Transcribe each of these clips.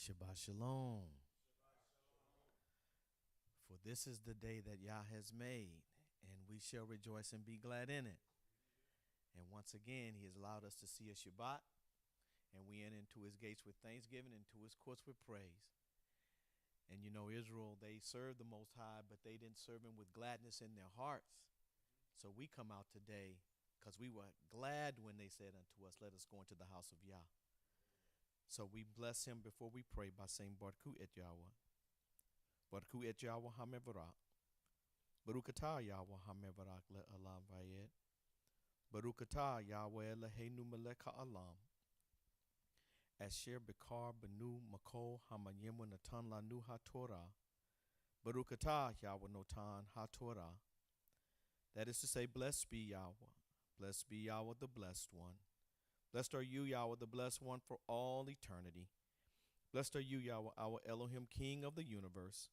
Shabbat Shalom. For this is the day that Yah has made, and we shall rejoice and be glad in it. And once again, he has allowed us to see a Shabbat, and we enter into his gates with thanksgiving, into his courts with praise. And you know, Israel, they served the Most High, but they didn't serve him with gladness in their hearts. So we come out today because we were glad when they said unto us, let us go into the house of Yah. So we bless him before we pray by saying, Barku et Yahweh. Barku et Yahweh hamevarak. Baruch atah Yahweh hamevarak le alam vayed. Baruch atah Yahweh leheinu melech ha'alam. Asher bekar benu makol hamayemu natan lanu haTorah. Baruch atah Yahweh notan haTorah. That is to say, blessed be Yahweh. Blessed be Yahweh the Blessed One. Blessed are you, Yahweh the Blessed One, for all eternity. Blessed are you, Yahweh, our Elohim, King of the universe,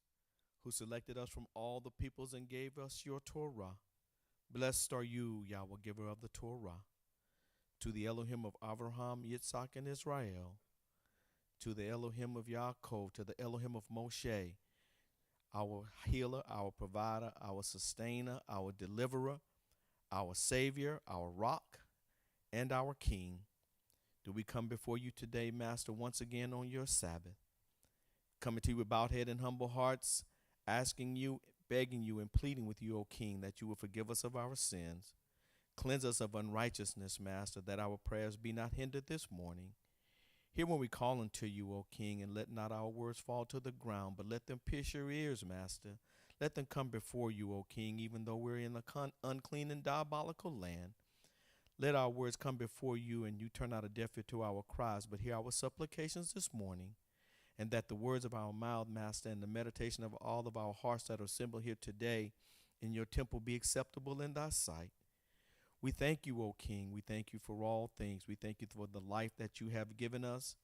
who selected us from all the peoples and gave us your Torah. Blessed are you, Yahweh, giver of the Torah. To the Elohim of Abraham, Yitzhak, and Israel, to the Elohim of Yaakov, to the Elohim of Moshe, our healer, our provider, our sustainer, our deliverer, our savior, our rock, and our king. Do we come before you today, Master, once again on your Sabbath, coming to you with bowed head and humble hearts, asking you, begging you, and pleading with you, O King, that you will forgive us of our sins, cleanse us of unrighteousness, Master, that our prayers be not hindered this morning. Hear when we call unto you, O King, and let not our words fall to the ground, but let them pierce your ears, Master. Let them come before you, O King, even though we're in an unclean and diabolical land. Let our words come before you, and you turn out a deaf ear to our cries, but hear our supplications this morning, and that the words of our mouth, Master, and the meditation of all of our hearts that are assembled here today in your temple be acceptable in thy sight. We thank you, O King. We thank you for all things. We thank you for the life that you have given us.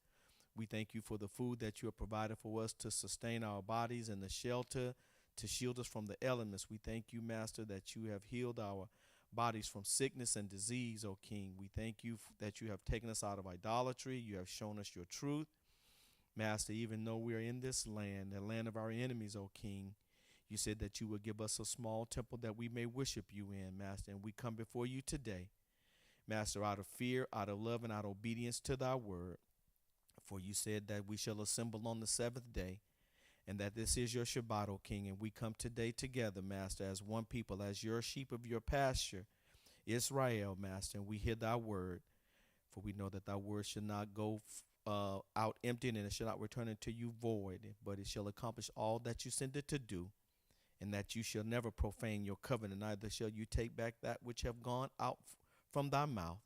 We thank you for the food that you have provided for us to sustain our bodies and the shelter to shield us from the elements. We thank you, Master, that you have healed our bodies from sickness and disease, O King. We thank you that you have taken us out of idolatry. You have shown us your truth. Master, even though we are in this land, the land of our enemies, O King, you said that you would give us a small temple that we may worship you in, Master. And we come before you today, Master, out of fear, out of love, and out of obedience to thy word. For you said that we shall assemble on the seventh day, and that this is your Shabbat, O King. And we come today together, Master, as one people, as your sheep of your pasture, Israel, Master. And we hear thy word, for we know that thy word shall not go out empty, and it shall not return unto you void, but it shall accomplish all that you send it to do, and that you shall never profane your covenant, neither shall you take back that which have gone out from thy mouth.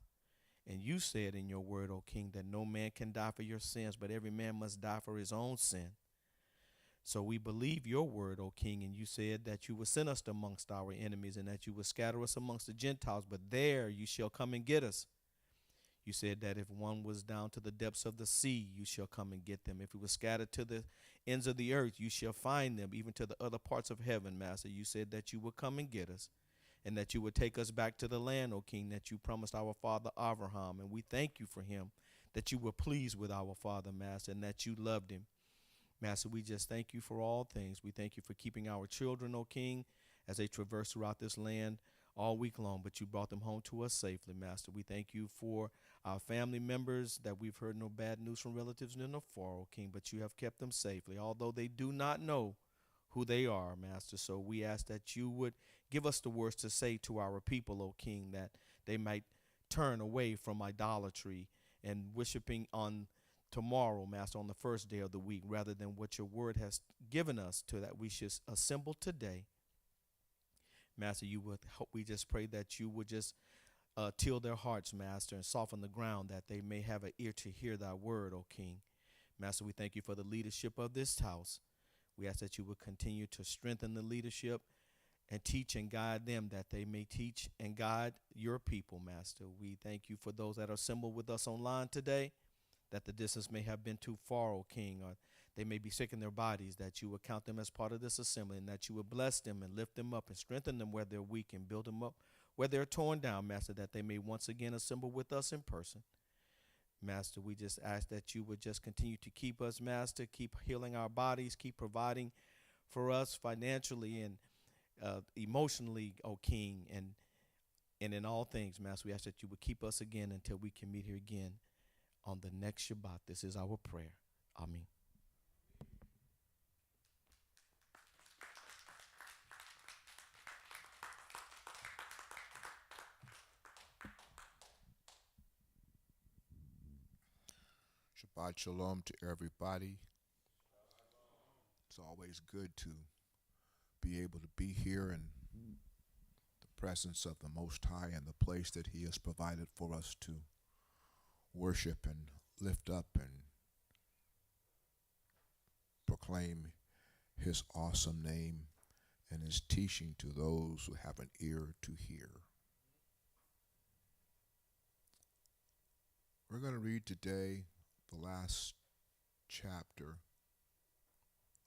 And you said in your word, O King, that no man can die for your sins, but every man must die for his own sin. So we believe your word, O King, and you said that you would send us amongst our enemies, and that you would scatter us amongst the Gentiles, but there you shall come and get us. You said that if one was down to the depths of the sea, you shall come and get them. If he was scattered to the ends of the earth, you shall find them, even to the other parts of heaven, Master. You said that you would come and get us, and that you would take us back to the land, O King, that you promised our father Abraham. And we thank you for him, that you were pleased with our father, Master, and that you loved him. Master, we just thank you for all things. We thank you for keeping our children, O King, as they traverse throughout this land all week long, but you brought them home to us safely, Master. We thank you for our family members, that we've heard no bad news from relatives near nor far, O King, but you have kept them safely, although they do not know who they are, Master. So we ask that you would give us the words to say to our people, O King, that they might turn away from idolatry and worshiping on tomorrow, Master, on the first day of the week, rather than what your word has given us to that we should assemble today. Master, we just pray that you would just till their hearts, Master, and soften the ground, that they may have an ear to hear thy word, O King. Master, we thank you for the leadership of this house. We ask that you would continue to strengthen the leadership and teach and guide them, that they may teach and guide your people, Master. We thank you for those that are assembled with us online today, that the distance may have been too far, O King, or they may be sick in their bodies, that you would count them as part of this assembly, and that you would bless them and lift them up and strengthen them where they're weak and build them up where they're torn down, Master, that they may once again assemble with us in person. Master, we just ask that you would just continue to keep us, Master, keep healing our bodies, keep providing for us financially and emotionally, O King, and in all things, Master. We ask that you would keep us again until we can meet here again on the next Shabbat. This is our prayer. Amen. Shabbat shalom to everybody. It's always good to be able to be here in the presence of the Most High and the place that He has provided for us to worship and lift up and proclaim His awesome name and His teaching to those who have an ear to hear. We're going to read today the last chapter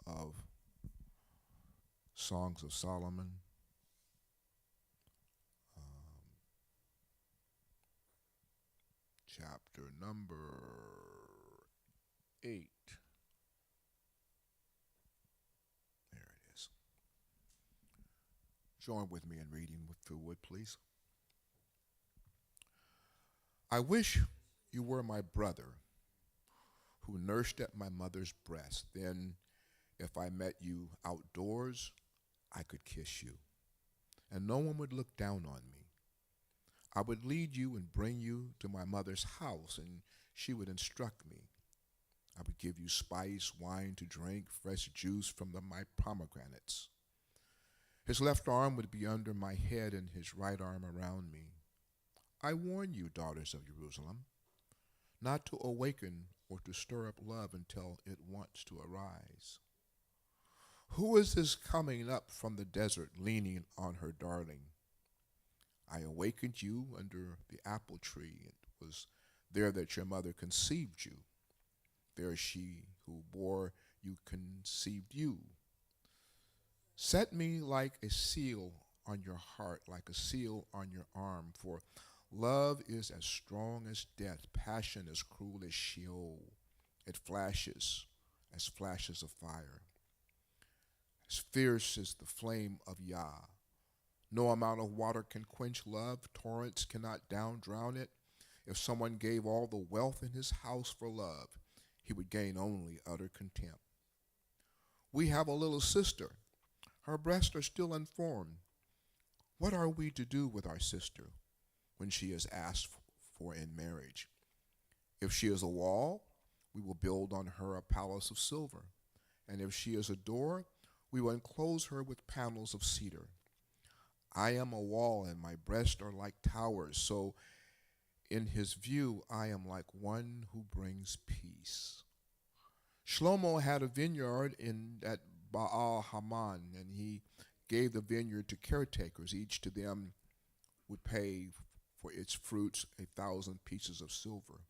of Songs of Solomon. Chapter number 8. There it is. Join with me in reading, if you would, please. I wish you were my brother, who nursed at my mother's breast. Then, if I met you outdoors, I could kiss you, and no one would look down on me. I would lead you and bring you to my mother's house, and she would instruct me. I would give you spice, wine to drink, fresh juice from my pomegranates. His left arm would be under my head and his right arm around me. I warn you, daughters of Jerusalem, not to awaken or to stir up love until it wants to arise. Who is this coming up from the desert, leaning on her darling? I awakened you under the apple tree. It was there that your mother conceived you. There she who bore you conceived you. Set me like a seal on your heart, like a seal on your arm, for love is as strong as death, passion as cruel as Sheol. It flashes as flashes of fire, as fierce as the flame of Yah. No amount of water can quench love. Torrents cannot drown it. If someone gave all the wealth in his house for love, he would gain only utter contempt. We have a little sister. Her breasts are still unformed. What are we to do with our sister when she is asked for in marriage? If she is a wall, we will build on her a palace of silver. And if she is a door, we will enclose her with panels of cedar. I am a wall, and my breasts are like towers. So in his view, I am like one who brings peace. Shlomo had a vineyard at Baal Haman, and he gave the vineyard to caretakers. Each to them would pay for its fruits 1,000 pieces of silver.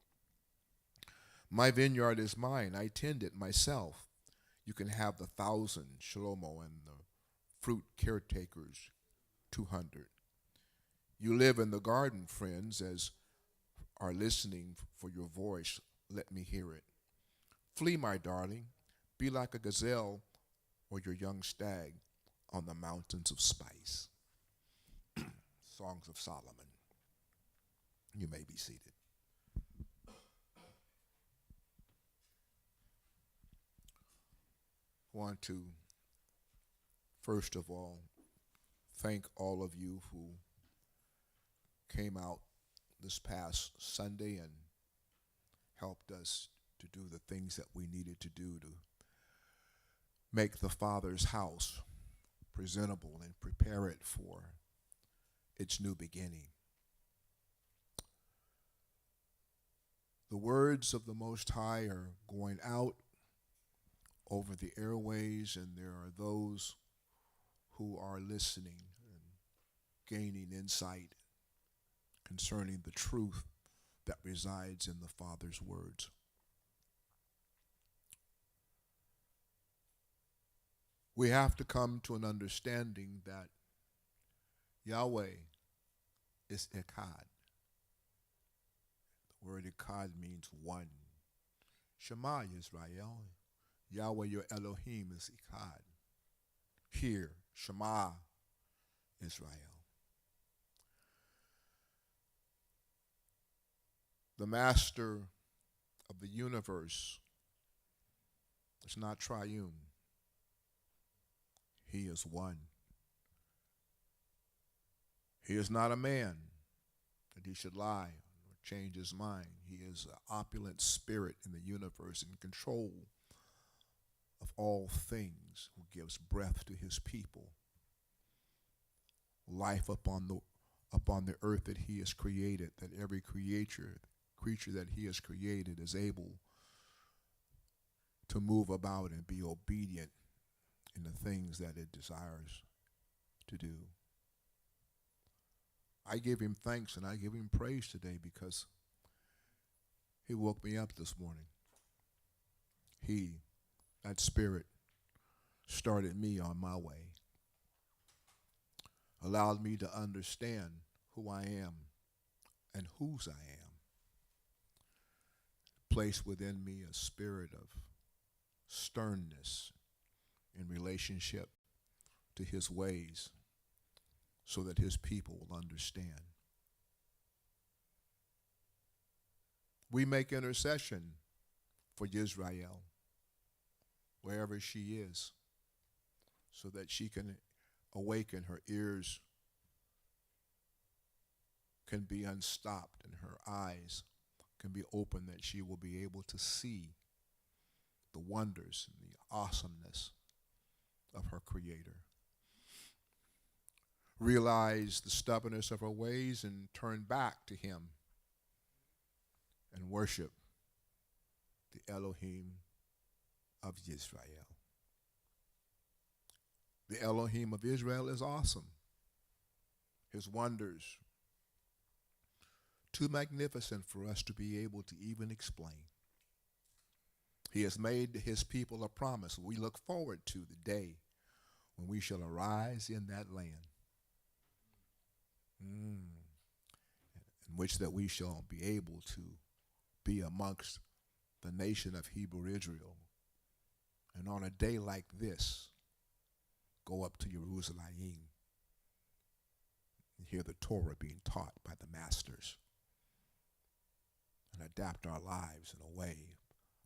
My vineyard is mine. I tend it myself. You can have 1,000, Shlomo, and the fruit caretakers 200. You live in the garden, friends, as are listening for your voice. Let me hear it. Flee, my darling. Be like a gazelle or your young stag on the mountains of spice. Songs of Solomon. You may be seated. I want to, first of all, thank all of you who came out this past Sunday and helped us to do the things that we needed to do to make the Father's house presentable and prepare it for its new beginning. The words of the Most High are going out over the airways, and there are those who are listening and gaining insight concerning the truth that resides in the Father's words. We have to come to an understanding that Yahweh is Echad. Word Echad means one. Shema Israel. Yahweh your Elohim is Echad. Hear, Shema Israel. The master of the universe is not triune. He is one. He is not a man that he should lie or change his mind. He is an opulent spirit in the universe, in control of all things, who gives breath to his people, life upon the earth that he has created, that every creature that he has created is able to move about and be obedient in the things that it desires to do. I give him thanks and I give him praise today because he woke me up this morning. That spirit, started me on my way, allowed me to understand who I am and whose I am, placed within me a spirit of sternness in relationship to his ways so that his people will understand. We make intercession for Israel wherever she is so that she can awaken, her ears can be unstopped and her eyes can be open, that she will be able to see the wonders and the awesomeness of her Creator. Realize the stubbornness of her ways and turn back to him and worship the Elohim of Israel. The Elohim of Israel is awesome. His wonders, too magnificent for us to be able to even explain. He has made his people a promise. We look forward to the day when we shall arise in that land, in which that we shall be able to be amongst the nation of Hebrew Israel. And on a day like this, go up to Jerusalem and hear the Torah being taught by the masters and adapt our lives in a way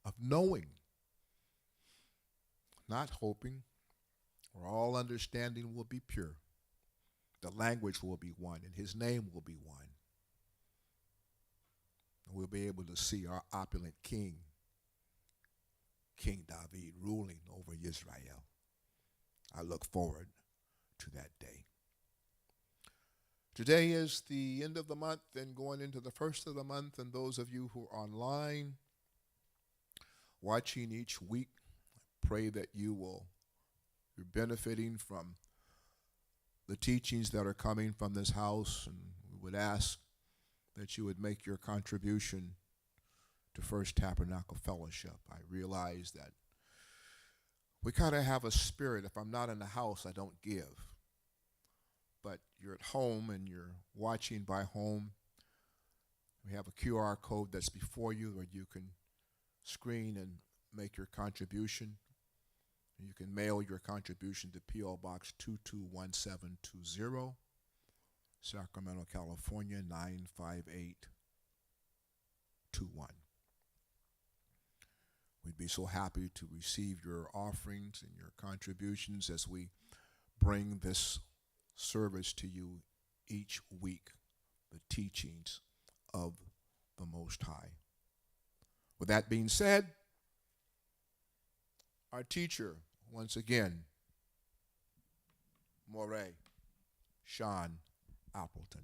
of knowing, not hoping, where all understanding will be pure. The language will be one, and his name will be one. And we'll be able to see our opulent king, King David, ruling over Israel. I look forward to that day. Today is the end of the month and going into the first of the month, and those of you who are online watching each week, I pray that you're benefiting from the teachings that are coming from this house, and we would ask that you would make your contribution to First Tabernacle Fellowship. I realize that we kind of have a spirit, if I'm not in the house, I don't give. But you're at home and you're watching by home. We have a QR code that's before you where you can screen and make your contribution. You can mail your contribution to P.O. Box 221720, Sacramento, California, 95821. We'd be so happy to receive your offerings and your contributions as we bring this service to you each week, the teachings of the Most High. With that being said, our teacher, once again, Moray Sean Appleton.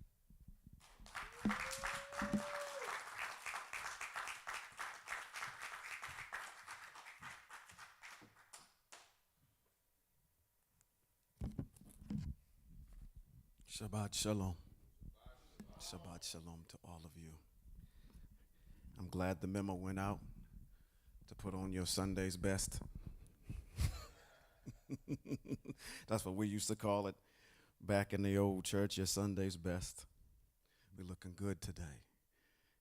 Shabbat Shalom. Shabbat Shalom to all of you. I'm glad the memo went out to put on your Sunday's best. That's what we used to call it back in the old church, your Sunday's best. We're looking good today.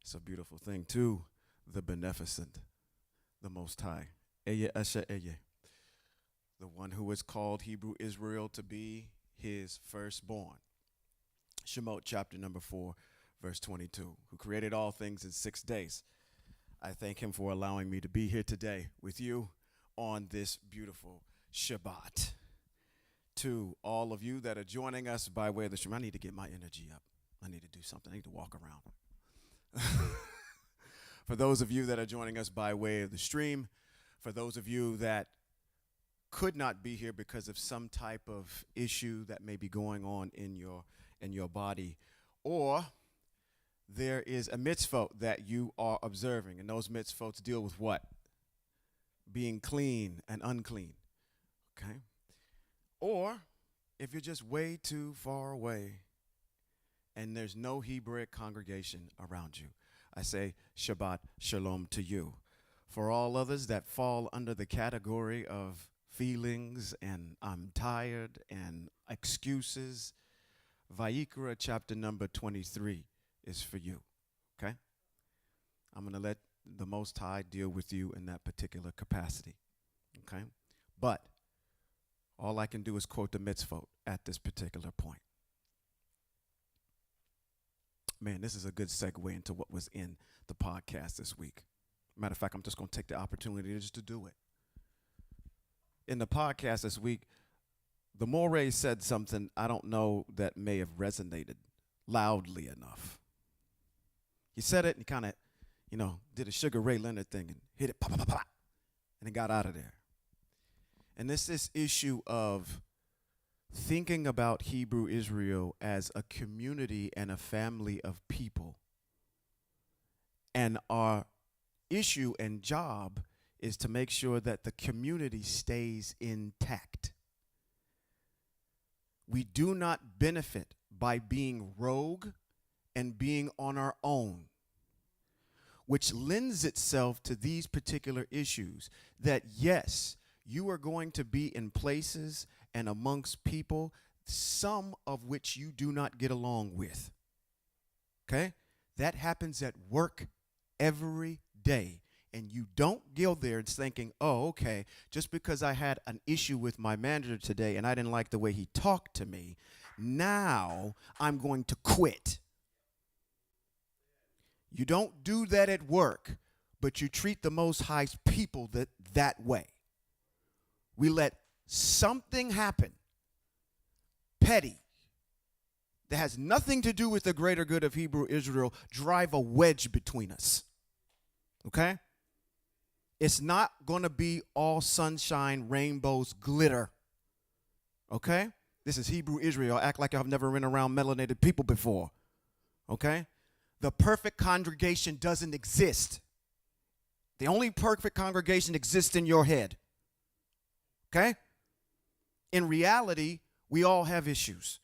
It's a beautiful thing, too. The beneficent, the Most High. Eye Asher Eye. The one who is called Hebrew Israel to be his firstborn. Shemote chapter number 4, verse 22, who created all things in 6 days. I thank him for allowing me to be here today with you on this beautiful Shabbat. To all of you that are joining us by way of the stream, I need to get my energy up. I need to do something. I need to walk around. For those of you that are joining us by way of the stream, for those of you that could not be here because of some type of issue that may be going on in your body, or there is a mitzvot that you are observing, and those mitzvot deal with what? Being clean and unclean, okay? Or if you're just way too far away and there's no Hebraic congregation around you, I say Shabbat Shalom to you. For all others that fall under the category of feelings and I'm tired and excuses, Vayikra chapter number 23 is for you, okay? I'm going to let the Most High deal with you in that particular capacity, okay? But all I can do is quote the mitzvot at this particular point. Man, this is a good segue into what was in the podcast this week. Matter of fact, I'm just going to take the opportunity just to do it. In the podcast this week, the Morey said something I don't know that may have resonated loudly enough. He said it and he kind of, did a Sugar Ray Leonard thing and hit it, pop, pop, pop, pop, and it got out of there. And this issue of thinking about Hebrew Israel as a community and a family of people. And our issue and job is to make sure that the community stays intact. We do not benefit by being rogue and being on our own, which lends itself to these particular issues that, yes, you are going to be in places and amongst people, some of which you do not get along with. Okay? That happens at work every day. And you don't go there and thinking, oh, okay, just because I had an issue with my manager today and I didn't like the way he talked to me, now I'm going to quit. You don't do that at work, but you treat the Most High's people that way. We let something happen, petty, that has nothing to do with the greater good of Hebrew Israel, drive a wedge between us. Okay? It's not going to be all sunshine, rainbows, glitter. Okay? This is Hebrew Israel. Act like I've never been around melanated people before. Okay? The perfect congregation doesn't exist. The only perfect congregation exists in your head. Okay? In reality, we all have issues.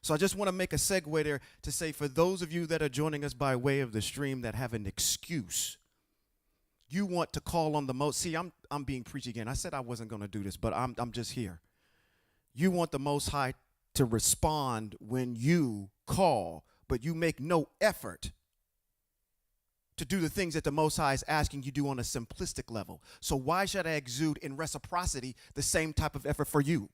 So I just want to make a segue there to say, for those of you that are joining us by way of the stream that have an excuse, you want to call on the Most. See, I'm being preachy again. I said I wasn't going to do this, but I'm just here. You want the Most High to respond when you call, but you make no effort to do the things that the Most High is asking you to do on a simplistic level. So why should I exude in reciprocity the same type of effort for you?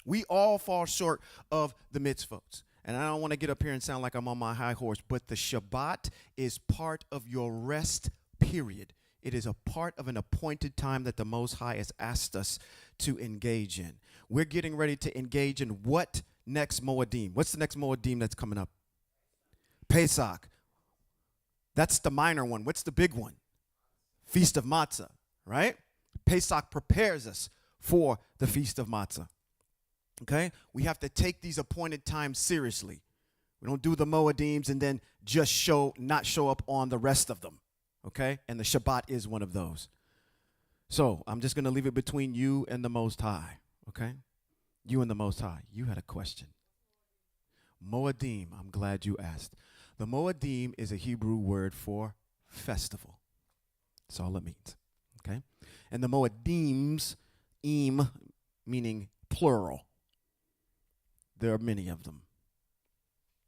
We all fall short of the mitzvot. And I don't want to get up here and sound like I'm on my high horse, but the Shabbat is part of your rest period. It is a part of an appointed time that the Most High has asked us to engage in. We're getting ready to engage in what next Moedim? What's the next Moedim that's coming up? Pesach. That's the minor one. What's the big one? Feast of Matzah, right? Pesach prepares us for the Feast of Matzah. Okay? We have to take these appointed times seriously. We don't do the Moedims and then just not show up on the rest of them. Okay? And the Shabbat is one of those. So I'm just going to leave it between you and the Most High. Okay? You and the Most High. You had a question. Moedim, I'm glad you asked. The Moedim is a Hebrew word for festival. That's all it means. Okay? And the Moedims, meaning plural. There are many of them.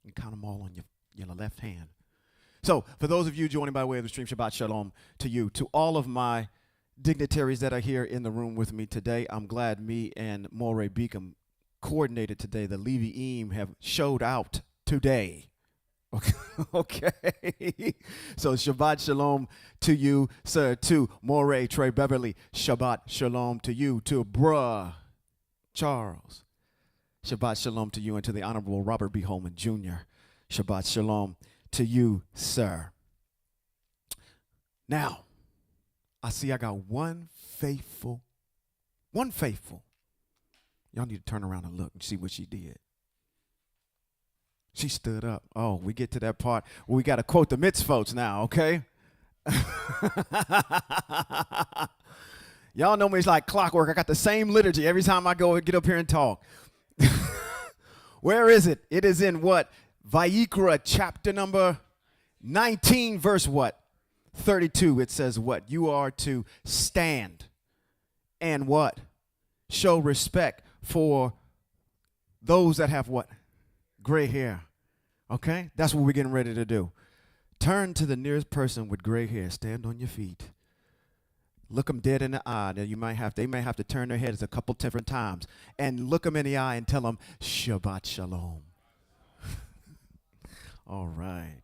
You can count them all on your left hand. So, for those of you joining by way of the stream, Shabbat Shalom to you. To all of my dignitaries that are here in the room with me today, I'm glad me and Moray Beacom coordinated today. The Levi'im have showed out today. Okay. Okay. So Shabbat Shalom to you, sir, to Moray Trey Beverly. Shabbat Shalom to you, to Bruh Charles. Shabbat Shalom to you, and to the Honorable Robert B. Holman Jr. Shabbat Shalom to you, sir. Now, I see I got one faithful. Y'all need to turn around and look and see what she did. She stood up. Oh, we get to that part where we got to quote the mitzvot now, okay? Y'all know me, it's like clockwork. I got the same liturgy every time I go and get up here and talk. Where is it? It is in what? Vayikra chapter number 19, verse what? 32. It says what? You are to stand and what? Show respect for those that have what? Gray hair. Okay? That's what we're getting ready to do. Turn to the nearest person with gray hair. Stand on your feet. Look them dead in the eye. Now they may have to turn their heads a couple different times and look them in the eye and tell them Shabbat Shalom. All right.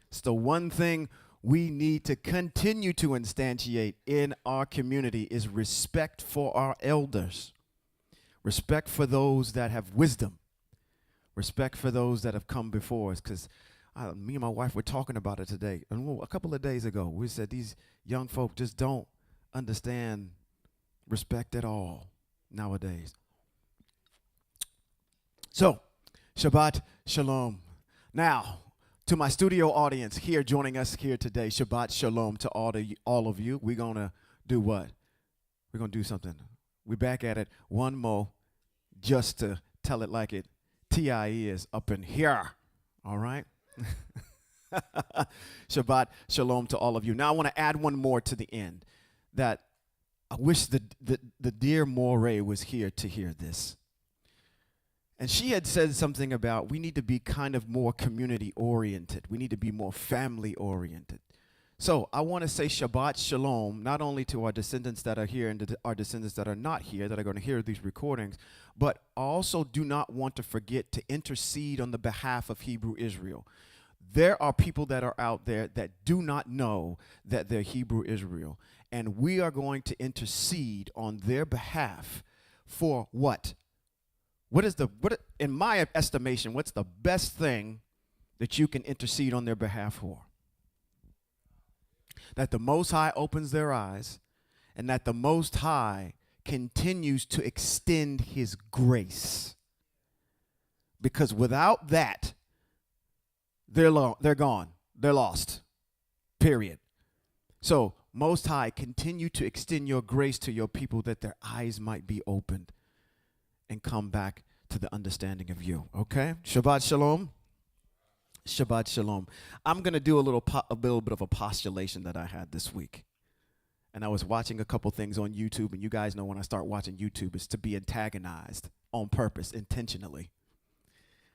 It's the one thing we need to continue to instantiate in our community is respect for our elders. Respect for those that have wisdom. Respect for those that have come before us. Because me and my wife were talking about it today. And a couple of days ago, we said these young folk just don't understand respect at all nowadays. So, Shabbat Shalom. Now, to my studio audience here joining us here today, Shabbat Shalom to all of you. We're going to do what? We're going to do something. We're back at it one more just to tell it like it TIE is up in here. All right? Shabbat Shalom to all of you. Now, I want to add one more to the end that I wish the dear Moray was here to hear this. And she had said something about we need to be kind of more community-oriented. We need to be more family-oriented. So I want to say Shabbat Shalom, not only to our descendants that are here and our descendants that are not here, that are going to hear these recordings, but also do not want to forget to intercede on the behalf of Hebrew Israel. There are people that are out there that do not know that they're Hebrew Israel, and we are going to intercede on their behalf for what? What in my estimation, what's the best thing that you can intercede on their behalf for? That the Most High opens their eyes and that the Most High continues to extend his grace. Because without that, they're gone. They're lost. Period. So, Most High, continue to extend your grace to your people that their eyes might be opened and come back to the understanding of you. Okay? Shabbat Shalom. Shabbat Shalom. I'm going to do a little bit of a postulation that I had this week. And I was watching a couple things on YouTube, and you guys know when I start watching YouTube, it's to be antagonized on purpose, intentionally.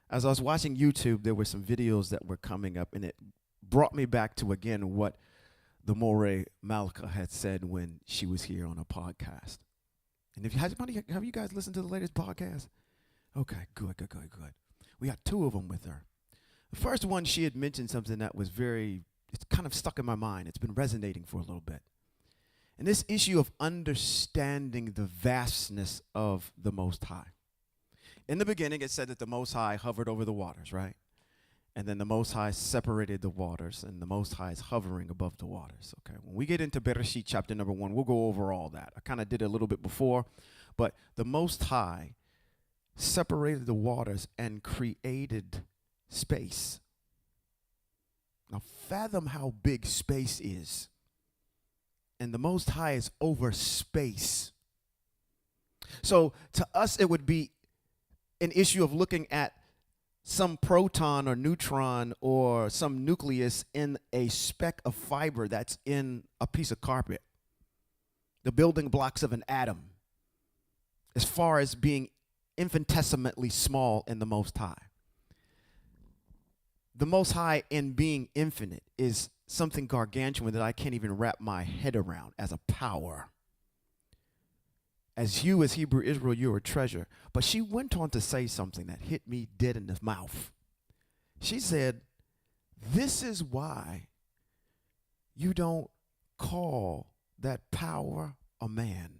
As I was watching YouTube, there were some videos that were coming up, and it brought me back to, again, what the Moray Malka had said when she was here on a podcast. And have you guys listened to the latest podcast? Okay, good. We got two of them with her. The first one, she had mentioned something that was it's kind of stuck in my mind. It's been resonating for a little bit. And this issue of understanding the vastness of the Most High. In the beginning, it said that the Most High hovered over the waters, right? And then the Most High separated the waters, and the Most High is hovering above the waters, okay? When we get into Bereshit chapter number 1, we'll go over all that. I kind of did it a little bit before, but the Most High separated the waters and created space. Now, fathom how big space is. And the Most High is over space. So, to us, it would be an issue of looking at some proton or neutron or some nucleus in a speck of fiber that's in a piece of carpet. The building blocks of an atom, as far as being infinitesimally small in the Most High. the Most High in being infinite is something gargantuan that I can't even wrap my head around as a power. As you, as Hebrew Israel, you're a treasure. But she went on to say something that hit me dead in the mouth. She said, this is why you don't call that power a man,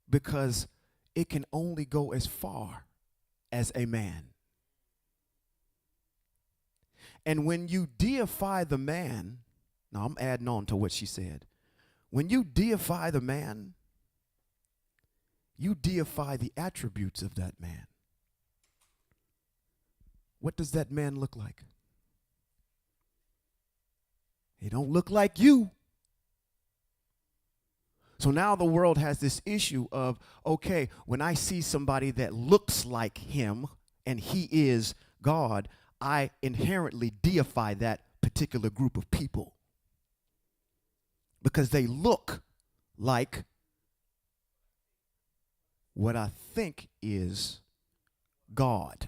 because it can only go as far as a man. And when you deify the man, now I'm adding on to what she said. When you deify the man, you deify the attributes of that man. What does that man look like? He don't look like you. So now the world has this issue of, okay, when I see somebody that looks like him and he is God, I inherently deify that particular group of people because they look like what I think is God.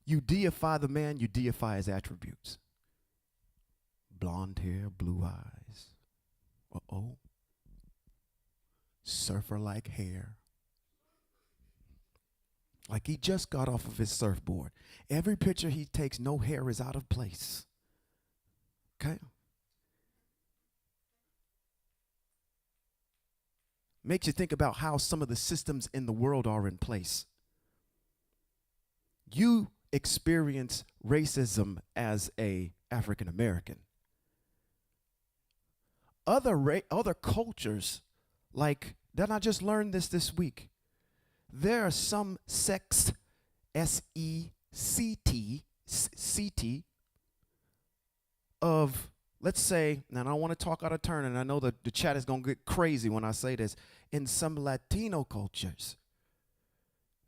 You deify the man, you deify his attributes. Blonde hair, blue eyes. Uh-oh. Surfer-like hair. Like he just got off of his surfboard. Every picture he takes, no hair is out of place. Okay? Makes you think about how some of the systems in the world are in place. You experience racism as a African American. Other cultures, like, then I just learned this week. There are some sects, S-E-C-T, of, let's say, and I don't want to talk out of turn, and I know the chat is going to get crazy when I say this, in some Latino cultures,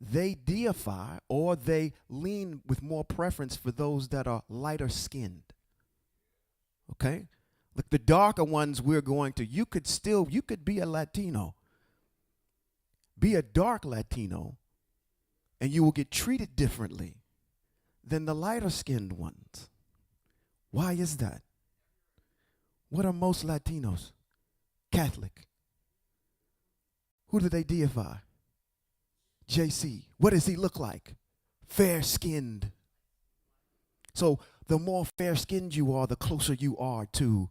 they deify or they lean with more preference for those that are lighter skinned. Okay? Like the darker ones we're going to, you could be a Latino. Be a dark Latino, and you will get treated differently than the lighter skinned ones. Why is that? What are most Latinos? Catholic. Who do they deify? JC. What does he look like? Fair-skinned. So the more fair-skinned you are, the closer you are to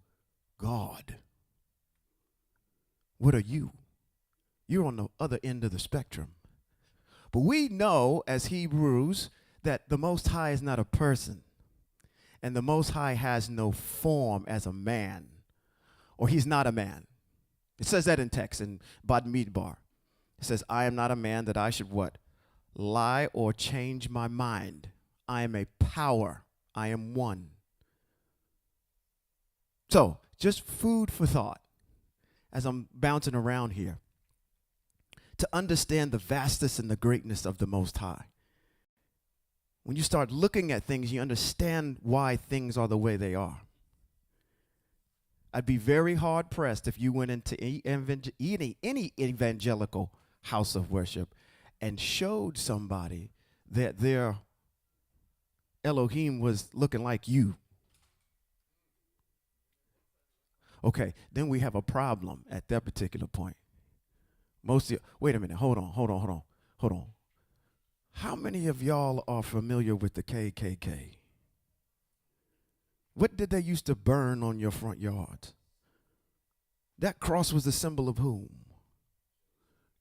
God. What are you? You're on the other end of the spectrum. But we know as Hebrews that the Most High is not a person. And the Most High has no form as a man. Or he's not a man. It says that in text in Bad Midbar. It says, I am not a man that I should what? Lie or change my mind. I am a power. I am one. So, just food for thought as I'm bouncing around here. To understand the vastness and the greatness of the Most High. When you start looking at things, you understand why things are the way they are. I'd be very hard pressed if you went into any evangelical house of worship and showed somebody that their Elohim was looking like you. Okay, then we have a problem at that particular point. Wait a minute, hold on. How many of y'all are familiar with the KKK? What did they used to burn on your front yards? That cross was the symbol of whom?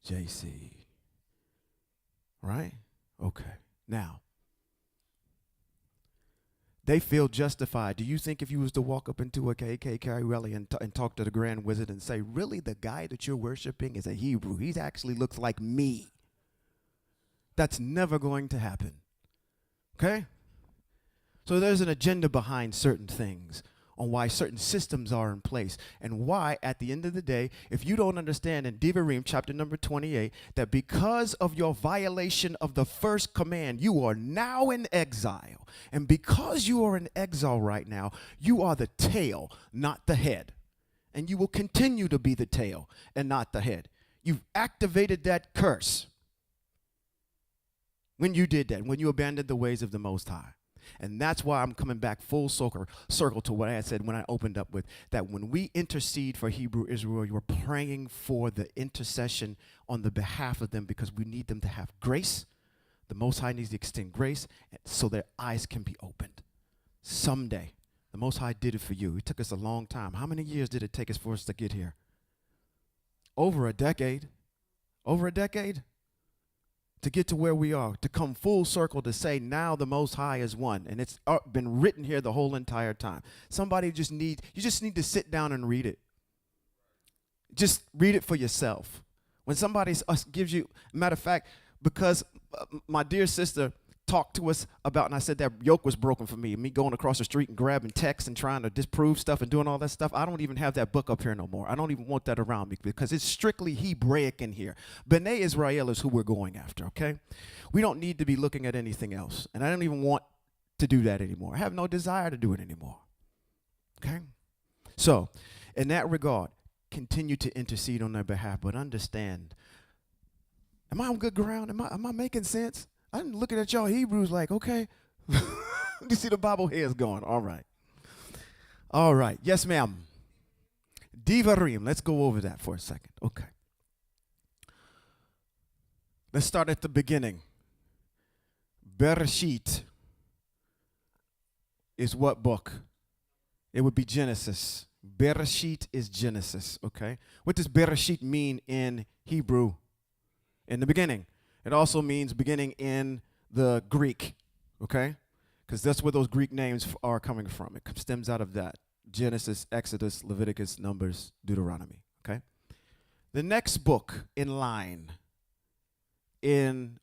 JC. Right? Okay. Now, they feel justified. Do you think if you was to walk up into a KKK rally and talk to the Grand Wizard and say, really, the guy that you're worshiping is a Hebrew. He actually looks like me. That's never going to happen. Okay? So there's an agenda behind certain things on why certain systems are in place and why, at the end of the day, if you don't understand in Devarim chapter number 28, that because of your violation of the first command, you are now in exile. And because you are in exile right now, you are the tail, not the head. And you will continue to be the tail and not the head. You've activated that curse. When you did that, when you abandoned the ways of the Most High. And that's why I'm coming back full circle to what I had said when I opened up with that when we intercede for Hebrew Israel, you're praying for the intercession on the behalf of them because we need them to have grace. The Most High needs to extend grace so their eyes can be opened. Someday, the Most High did it for you. It took us a long time. How many years did it take us for us to get here? Over a decade. Over a decade? To get to where we are, to come full circle to say now the Most High is one. And it's been written here the whole entire time. You just need to sit down and read it. Just read it for yourself. When somebody gives you, matter of fact, because my dear sister talked to us about, and I said that yoke was broken for me going across the street and grabbing texts and trying to disprove stuff and doing all that stuff. I don't even have that book up here no more. I don't even want that around me because it's strictly Hebraic in here. B'nai Israel is who we're going after, okay? We don't need to be looking at anything else, and I don't even want to do that anymore. I have no desire to do it anymore, okay? So, in that regard, continue to intercede on their behalf, but understand, am I on good ground? Am I making sense? I'm looking at y'all Hebrews like, okay. You see the Bible heads going. All right. All right. Yes, ma'am. Divarim. Let's go over that for a second. Okay. Let's start at the beginning. Bereshit is what book? It would be Genesis. Bereshit is Genesis, okay? What does Bereshit mean in Hebrew? In the beginning. It also means beginning in the Greek, okay? Because that's where those Greek names are coming from. It stems out of that. Genesis, Exodus, Leviticus, Numbers, Deuteronomy, okay? The next book in line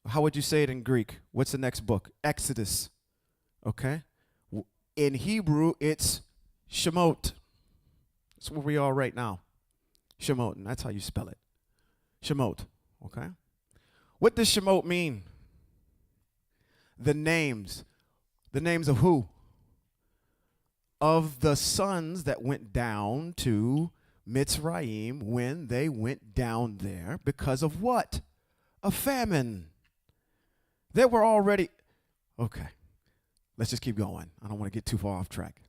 how would you say it in Greek? What's the next book? Exodus, okay? In Hebrew, it's Shemote. That's where we are right now. Shemote, and that's how you spell it. Shemote, okay? What does Shemote mean? The names. The names of who? Of the sons that went down to Mitzrayim when they went down there because of what? A famine. They were already, okay, let's just keep going. I don't want to get too far off track.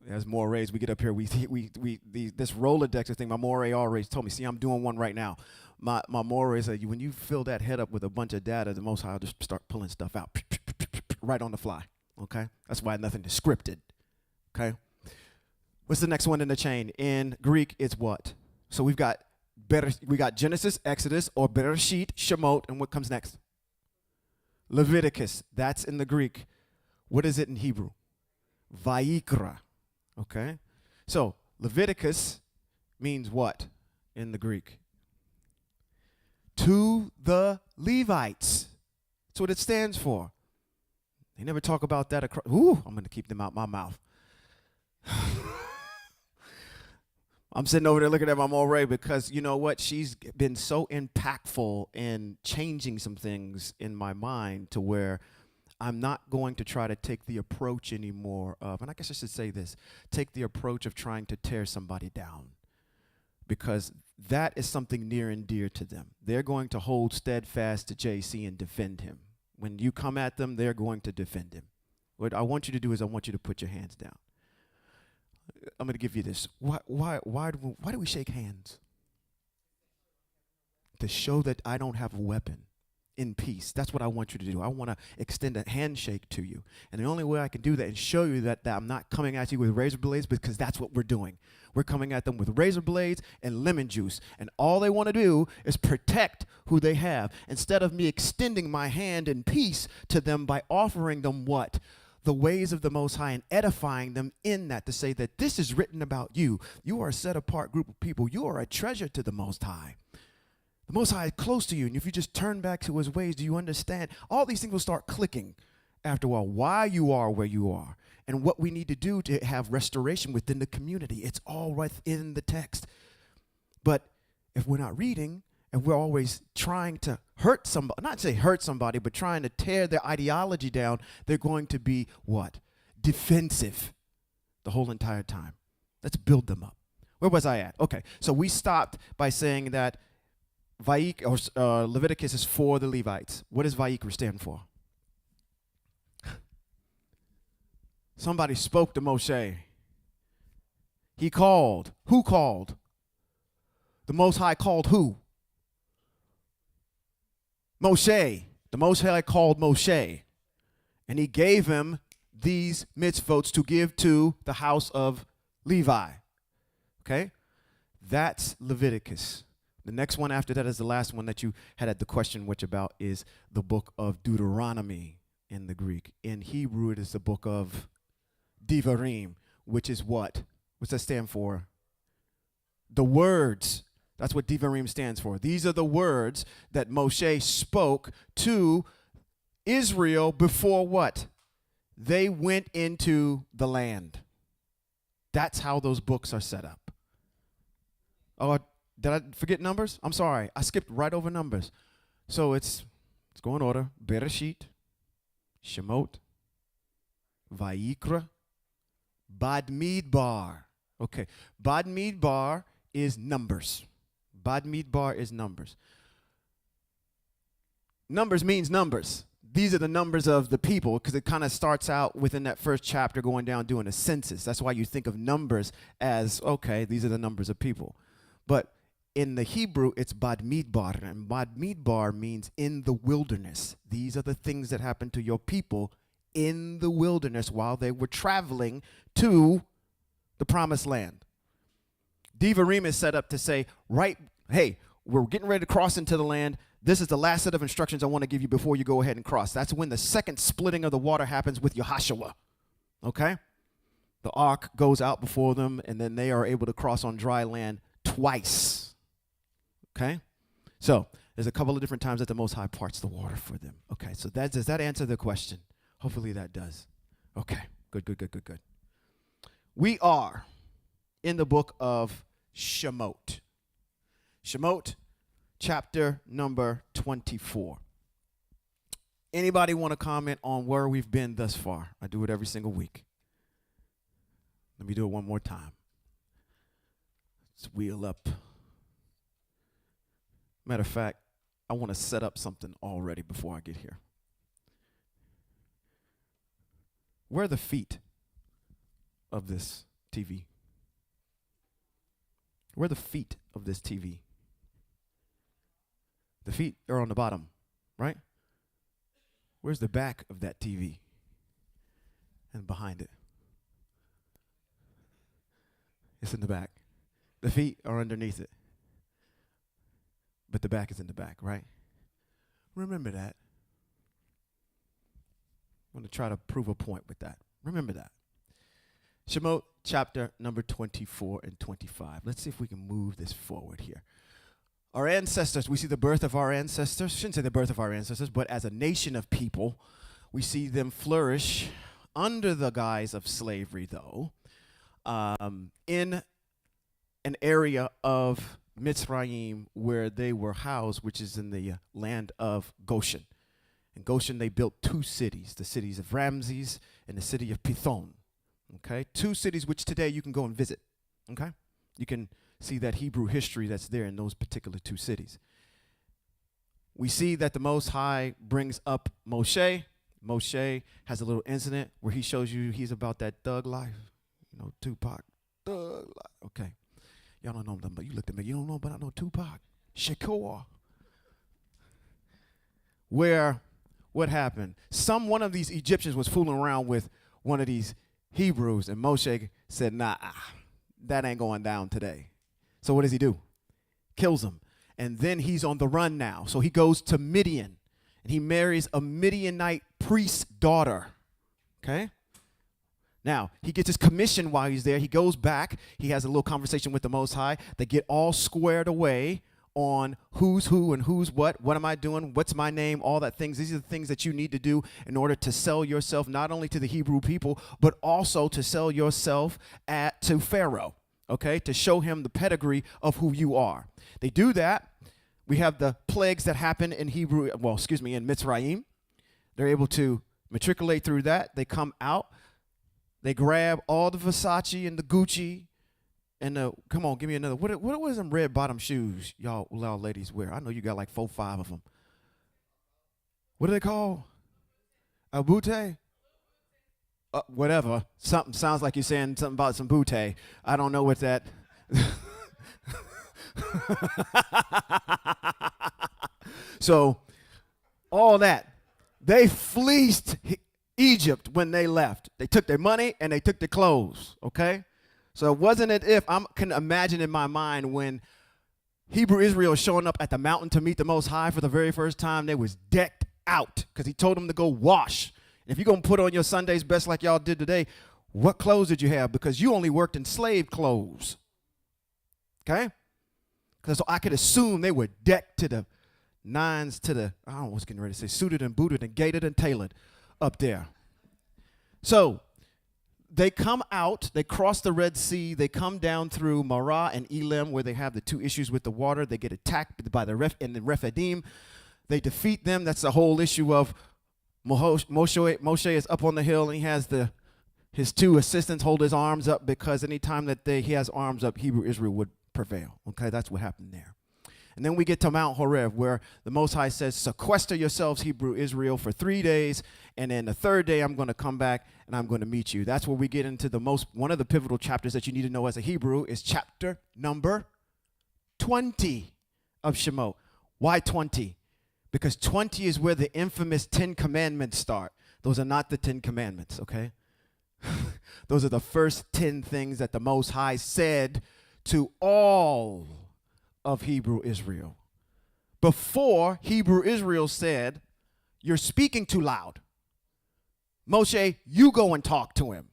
As Morays, we get up here, this Rolodex thing, my Moray already told me, see, I'm doing one right now. My Moray said, when you fill that head up with a bunch of data, the Most High will just start pulling stuff out right on the fly, okay? That's why nothing is scripted, okay? What's the next one in the chain? In Greek, it's what? So we got Genesis, Exodus, or Bereshit, Shemot, and what comes next? Leviticus. That's in the Greek. What is it in Hebrew? Vayikra, okay? So Leviticus means what in the Greek? To the Levites. That's what it stands for. They never talk about that across. Ooh, I'm going to keep them out my mouth. I'm sitting over there looking at my Moray because you know what? She's been so impactful in changing some things in my mind to where I'm not going to try to take the approach anymore of, and I guess I should say this, take the approach of trying to tear somebody down. Because that is something near and dear to them. They're going to hold steadfast to JC and defend him. When you come at them, they're going to defend him. What I want you to do is I want you to put your hands down. I'm going to give you this. Why do we shake hands? To show that I don't have a weapon in peace. That's what I want you to do. I want to extend a handshake to you. And the only way I can do that and show you that I'm not coming at you with razor blades, because that's what we're doing. We're coming at them with razor blades and lemon juice. And all they want to do is protect who they have, instead of me extending my hand in peace to them by offering them what? The ways of the Most High, and edifying them in that, to say that this is written about you. You are a set apart group of people. You are a treasure to the Most High. The Most High is close to you, and if you just turn back to his ways, do you understand? All these things will start clicking after a while, why you are where you are, and what we need to do to have restoration within the community. It's all right in the text. But if we're not reading, and we're always trying to hurt somebody, not say hurt somebody, but trying to tear their ideology down, they're going to be what? Defensive the whole entire time. Let's build them up. Where was I at? Okay, so we stopped by saying that Leviticus is for the Levites. What does Vayikra stand for? Somebody spoke to Moshe. He called. Who called? The Most High called who? Moshe. The Most High called Moshe. And he gave him these mitzvot to give to the house of Levi. Okay? That's Leviticus. The next one after that is the last one that you had the question which about is the book of Deuteronomy in the Greek. In Hebrew, it is the book of Devarim, which is what? What's that stand for? The words. That's what Devarim stands for. These are the words that Moshe spoke to Israel before what? They went into the land. That's how those books are set up. Oh, did I forget numbers? I'm sorry. I skipped right over numbers. So let's go in order. Bereshit, Shemote, Vayikra, Badmidbar. Okay. Badmidbar is numbers. Badmidbar is numbers. Numbers means numbers. These are the numbers of the people because it kind of starts out within that first chapter going down doing a census. That's why you think of numbers as, okay, these are the numbers of people. But in the Hebrew, it's Badmidbar, and Badmidbar means in the wilderness. These are the things that happened to your people in the wilderness while they were traveling to the promised land. Devarim is set up to say, right, hey, we're getting ready to cross into the land. This is the last set of instructions I want to give you before you go ahead and cross. That's when the second splitting of the water happens with Yehoshua. Okay? The ark goes out before them, and then they are able to cross on dry land twice. Okay? So there's a couple of different times that the Most High parts the water for them. Okay, so does that answer the question? Hopefully that does. Okay, good. We are in the book of Shemote. Shemote, chapter number 24. Anybody want to comment on where we've been thus far? I do it every single week. Let me do it one more time. Let's wheel up. Matter of fact, I want to set up something already before I get here. Where are the feet of this TV? Where are the feet of this TV? The feet are on the bottom, right? Where's the back of that TV? And behind it. It's in the back. The feet are underneath it. But the back is in the back, right? Remember that. I'm going to try to prove a point with that. Remember that. Shemote, chapter number 24 and 25. Let's see if we can move this forward here. Our ancestors, we see the birth of our ancestors. Shouldn't say the birth of our ancestors, but as a nation of people, we see them flourish under the guise of slavery, though, in an area of Mitzrayim where they were housed, which is in the land of Goshen. In Goshen, they built two cities, the cities of Ramses and the city of Pithom. Okay, two cities which today you can go and visit. Okay, you can see that Hebrew history that's there in those particular two cities. We see that the Most High brings up Moshe. Moshe has a little incident where he shows you he's about that thug life. You know, Tupac, thug life. Okay. Y'all don't know them, but you looked at me. You don't know, but I know Tupac. Shakur. Where, what happened? One of these Egyptians was fooling around with one of these Hebrews, and Moshe said, nah, that ain't going down today. So what does he do? Kills him. And then he's on the run now. So he goes to Midian, and he marries a Midianite priest's daughter. Okay? Now, he gets his commission while he's there. He goes back. He has a little conversation with the Most High. They get all squared away on who's who and who's what. What am I doing? What's my name? All that things. These are the things that you need to do in order to sell yourself not only to the Hebrew people, but also to sell yourself to Pharaoh, okay, to show him the pedigree of who you are. They do that. We have the plagues that happen in in Mitzrayim. They're able to matriculate through that. They come out. They grab all the Versace and the Gucci And come on, give me another. What was them red bottom shoes y'all ladies wear? I know you got like 4, 5 of them. What are they called? A bootay? Whatever. Something sounds like you're saying something about some bootay. I don't know what that. So, all that. They fleeced Egypt when they left. They took their money and they took their clothes, okay? So it wasn't as if I can imagine in my mind when Hebrew Israel was showing up at the mountain to meet the Most High for the very first time, they was decked out because he told them to go wash. And if you're going to put on your Sunday's best like y'all did today, what clothes did you have? Because you only worked in slave clothes, okay? Because I could assume they were decked to the nines to the, I don't know what's getting ready to say, suited and booted and gated and tailored up there. So they come out, they cross the Red Sea, they come down through Marah and Elim where they have the 2 issues with the water. They get attacked by the Rephidim. They defeat them. That's the whole issue of Moshe is up on the hill and he has his 2 assistants hold his arms up because anytime that he has arms up, Hebrew Israel would prevail. Okay, that's what happened there. And then we get to Mount Horeb where the Most High says, sequester yourselves, Hebrew Israel, for 3 days. And then the 3rd day, I'm going to come back and I'm going to meet you. That's where we get into one of the pivotal chapters that you need to know as a Hebrew is chapter number 20 of Shemote. Why 20? Because 20 is where the infamous 10 commandments start. Those are not the 10 commandments, okay? Those are the first 10 things that the Most High said to all of Hebrew Israel. Before Hebrew Israel said, you're speaking too loud. Moshe, you go and talk to him.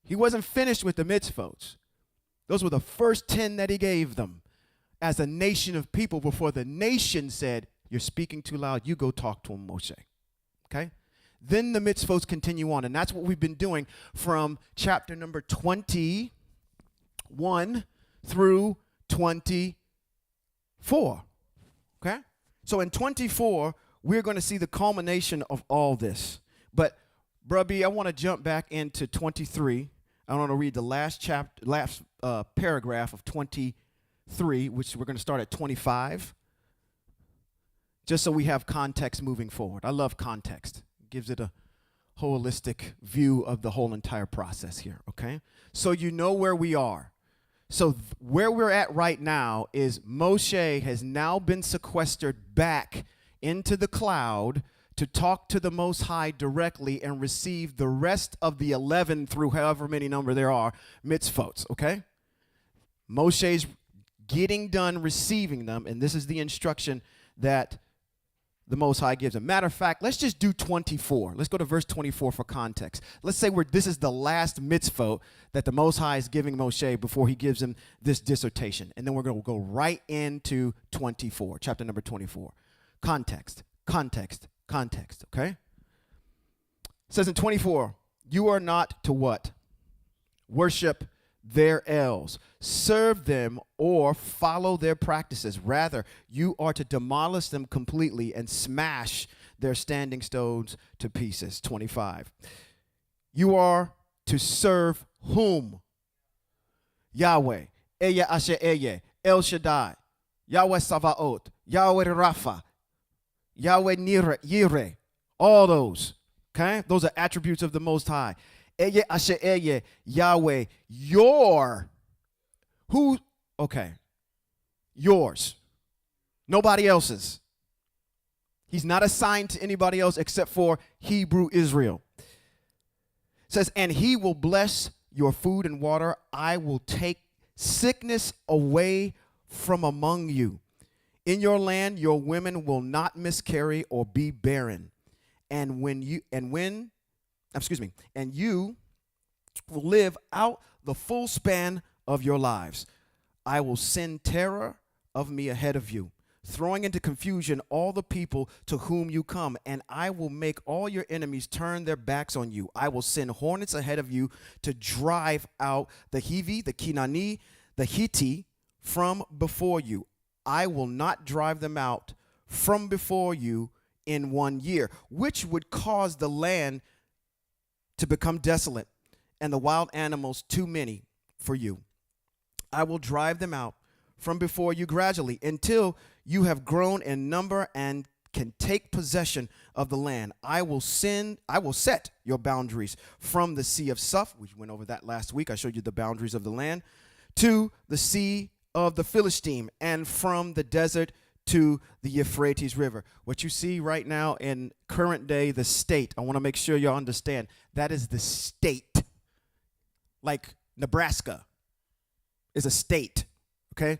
He wasn't finished with the mitzvot. Those were the first 10 that he gave them as a nation of people before the nation said, you're speaking too loud, you go talk to him, Moshe. Okay? Then the mitzvot continue on, and that's what we've been doing from chapter number 21 through 24. Okay? So in 24, we're going to see the culmination of all this. But, Bruh B, I want to jump back into 23. I want to read the last paragraph of 23, which we're going to start at 25, just so we have context moving forward. I love context. It gives it a holistic view of the whole entire process here, okay? So you know where we are. So where we're at right now is Moshe has now been sequestered back into the cloud to talk to the Most High directly and receive the rest of the 11 through however many number there are mitzvot, okay? Moshe's getting done receiving them, and this is the instruction that the Most High gives him. Matter of fact, let's just do 24. Let's go to verse 24 for context. Let's say this is the last mitzvot that the Most High is giving Moshe before he gives him this dissertation. And then we're going to go right into 24, chapter number 24. Context, okay? It says in 24, you are not to what? Worship their elves, serve them, or follow their practices. Rather, you are to demolish them completely and smash their standing stones to pieces. 25. You are to serve whom? Yahweh, Eya Asher Eye, El Shaddai, Yahweh Savaot, Yahweh Rapha, Yahweh Yireh, all those. Okay? Those are attributes of the Most High. Eye Asher Eye, Yahweh, yours. Nobody else's. He's not assigned to anybody else except for Hebrew Israel. It says, and he will bless your food and water. I will take sickness away from among you. In your land, your women will not miscarry or be barren. And you will live out the full span of your lives. I will send terror of me ahead of you, throwing into confusion all the people to whom you come, and I will make all your enemies turn their backs on you. I will send hornets ahead of you to drive out the Hivi, the Kinani, the Hitti from before you. I will not drive them out from before you in 1 year, which would cause the land to become desolate and the wild animals too many for you. I will drive them out from before you gradually until you have grown in number and can take possession of the land. I will set your boundaries from the Sea of Suf, we went over that last week. I showed you the boundaries of the land, to the Sea of the Philistine, and from the desert to the Euphrates River. What you see right now in current day, the state, I want to make sure y'all understand, that is the state. Like Nebraska is a state, okay?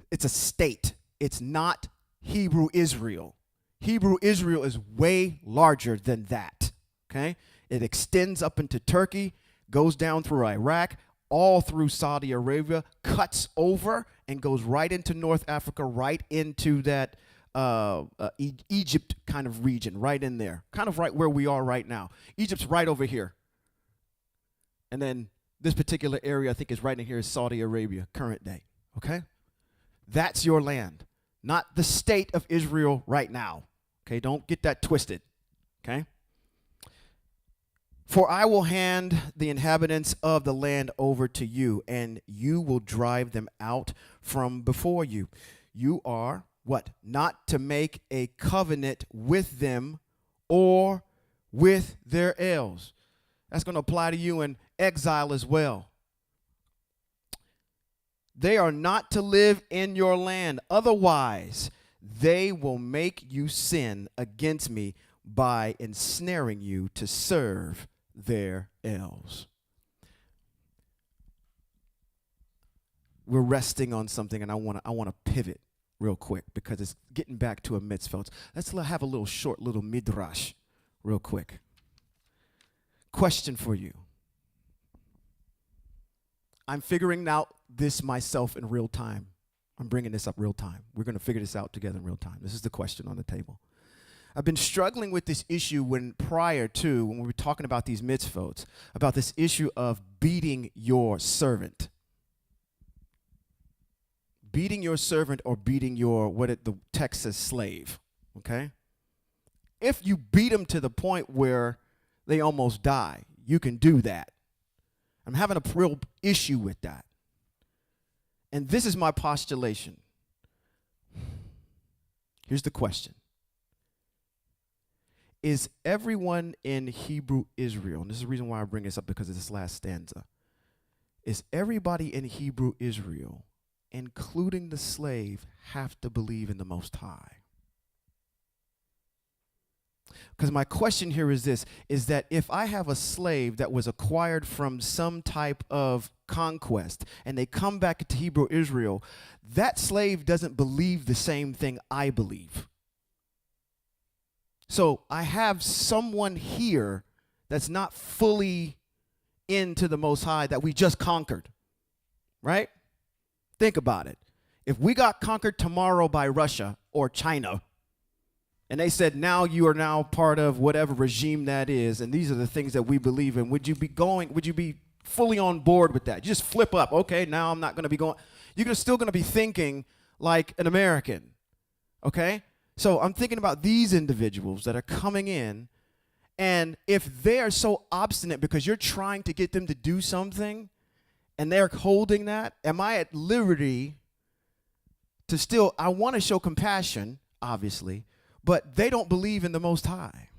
It's a state. It's not Hebrew Israel. Hebrew Israel is way larger than that, okay? It extends up into Turkey, goes down through Iraq, all through Saudi Arabia, cuts over and goes right into North Africa, right into that Egypt kind of region, right in there, kind of right where we are right now. Egypt's right over here. And then this particular area, I think, is right in here is Saudi Arabia, current day, okay? That's your land, not the state of Israel right now. Okay, don't get that twisted, okay? For I will hand the inhabitants of the land over to you, and you will drive them out from before you. You are, what? Not to make a covenant with them or with their heirs. That's going to apply to you in exile as well. They are not to live in your land. Otherwise, they will make you sin against me by ensnaring you to serve their elves. We're resting on something, and I want to pivot real quick because it's getting back to a mitzvah. Let's have a little short little midrash real quick. Question for you. I'm figuring out this myself in real time. I'm bringing this up real time. We're going to figure this out together in real time. This is the question on the table. I've been struggling with this issue when we were talking about these mitzvot, about this issue of beating your servant. Beating your servant or beating your, the text says, slave, okay? If you beat them to the point where they almost die, you can do that. I'm having a real issue with that. And this is my postulation. Here's the question. Is everyone in Hebrew Israel, and this is the reason why I bring this up because of this last stanza, is everybody in Hebrew Israel, including the slave, have to believe in the Most High? Because my question here is this, is that if I have a slave that was acquired from some type of conquest and they come back to Hebrew Israel, that slave doesn't believe the same thing I believe. So I have someone here that's not fully into the Most High that we just conquered, right? Think about it. If we got conquered tomorrow by Russia or China, and they said, now you are now part of whatever regime that is, and these are the things that we believe in, would you be fully on board with that? You just flip up, okay, now I'm not going to be going. You're still going to be thinking like an American, okay? So I'm thinking about these individuals that are coming in, and if they are so obstinate because you're trying to get them to do something, and they're holding that, am I at liberty to still, I want to show compassion, obviously, but they don't believe in the Most High.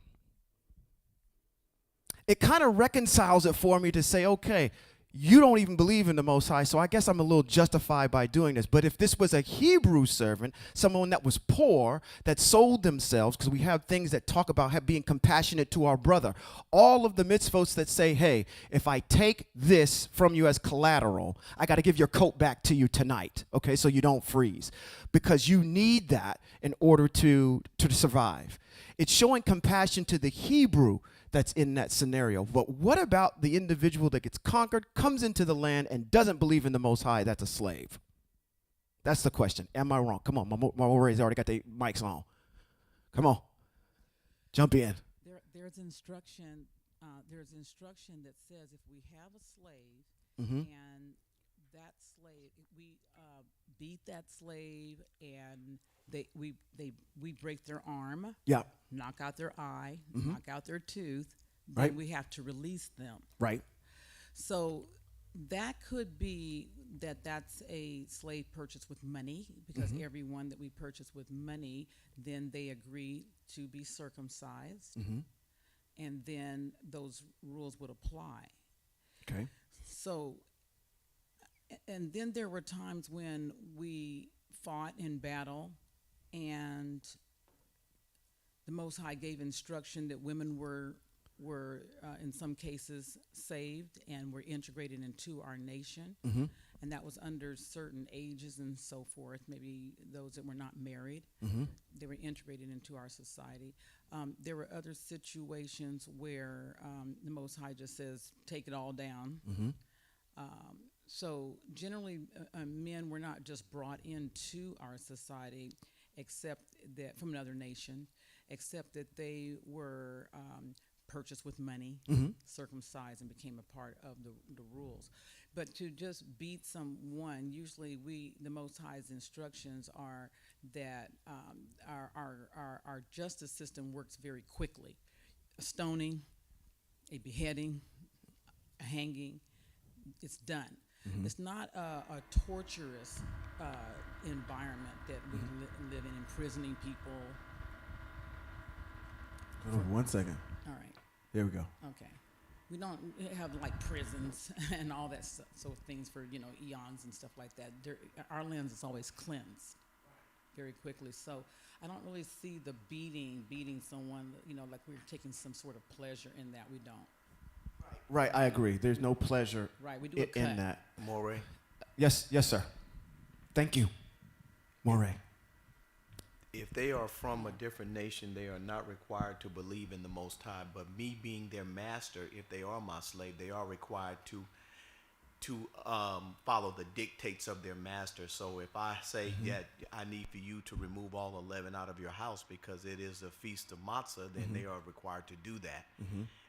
It kind of reconciles it for me to say, okay, you don't even believe in the Most High, so I guess I'm a little justified by doing this. But if this was a Hebrew servant, someone that was poor, that sold themselves, because we have things that talk about being compassionate to our brother. All of the mitzvot that say, hey, if I take this from you as collateral, I got to give your coat back to you tonight, okay, so you don't freeze. Because you need that in order to survive. It's showing compassion to the Hebrew that's in that scenario. But what about the individual that gets conquered, comes into the land, and doesn't believe in the Most High? That's a slave. That's the question. Am I wrong? Come on, my Warriors already got their mics on. Come on, jump in. There's instruction. There's instruction that says if we have a slave and that slave, we beat that slave and we break their arm. Yeah. Knock out their eye, knock out their tooth, then right. we have to release them. Right. So that could be that's a slave purchase with money, because everyone that we purchase with money, then they agree to be circumcised, and then those rules would apply. Okay. So, and then there were times when we fought in battle, and the Most High gave instruction that women were in some cases saved and were integrated into our nation, and that was under certain ages and so forth. Maybe those that were not married, they were integrated into our society. There were other situations where the Most High just says, "Take it all down." So generally, men were not just brought into our society, except that from another nation, except that they were purchased with money, circumcised, and became a part of the rules. But to just beat someone, usually the Most High's instructions are that our justice system works very quickly. A stoning, a beheading, a hanging, it's done. It's not a torturous environment that we live in, imprisoning people. Hold on 1 second. All right. Here we go. Okay. We don't have like prisons and all that stuff, so things for, eons and stuff like that. Our lands is always cleansed very quickly. So I don't really see the beating someone, like we're taking some sort of pleasure in that. We don't. Right, I agree. There's no pleasure Right, we do a cut. in that. Moray. Yes, sir. Thank you, Moray. If they are from a different nation, they are not required to believe in the Most High. But me being their master, if they are my slave, they are required to follow the dictates of their master. So if I say that I need for you to remove all the leaven out of your house because it is a feast of matzah, then they are required to do that.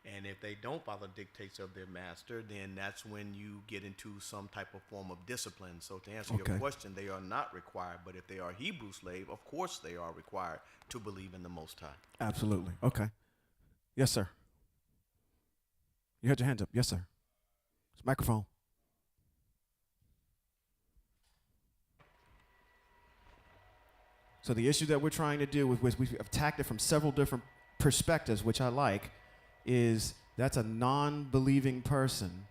And if they don't follow the dictates of their master, then that's when you get into some type of form of discipline. So to answer your question, they are not required. But if they are Hebrew slave, of course they are required to believe in the Most High. Absolutely. Okay. Yes, sir. You had your hands up. Yes, sir. It's microphone. So the issue that we're trying to deal with, which we've attacked it from several different perspectives, which I like, is that's a non-believing person.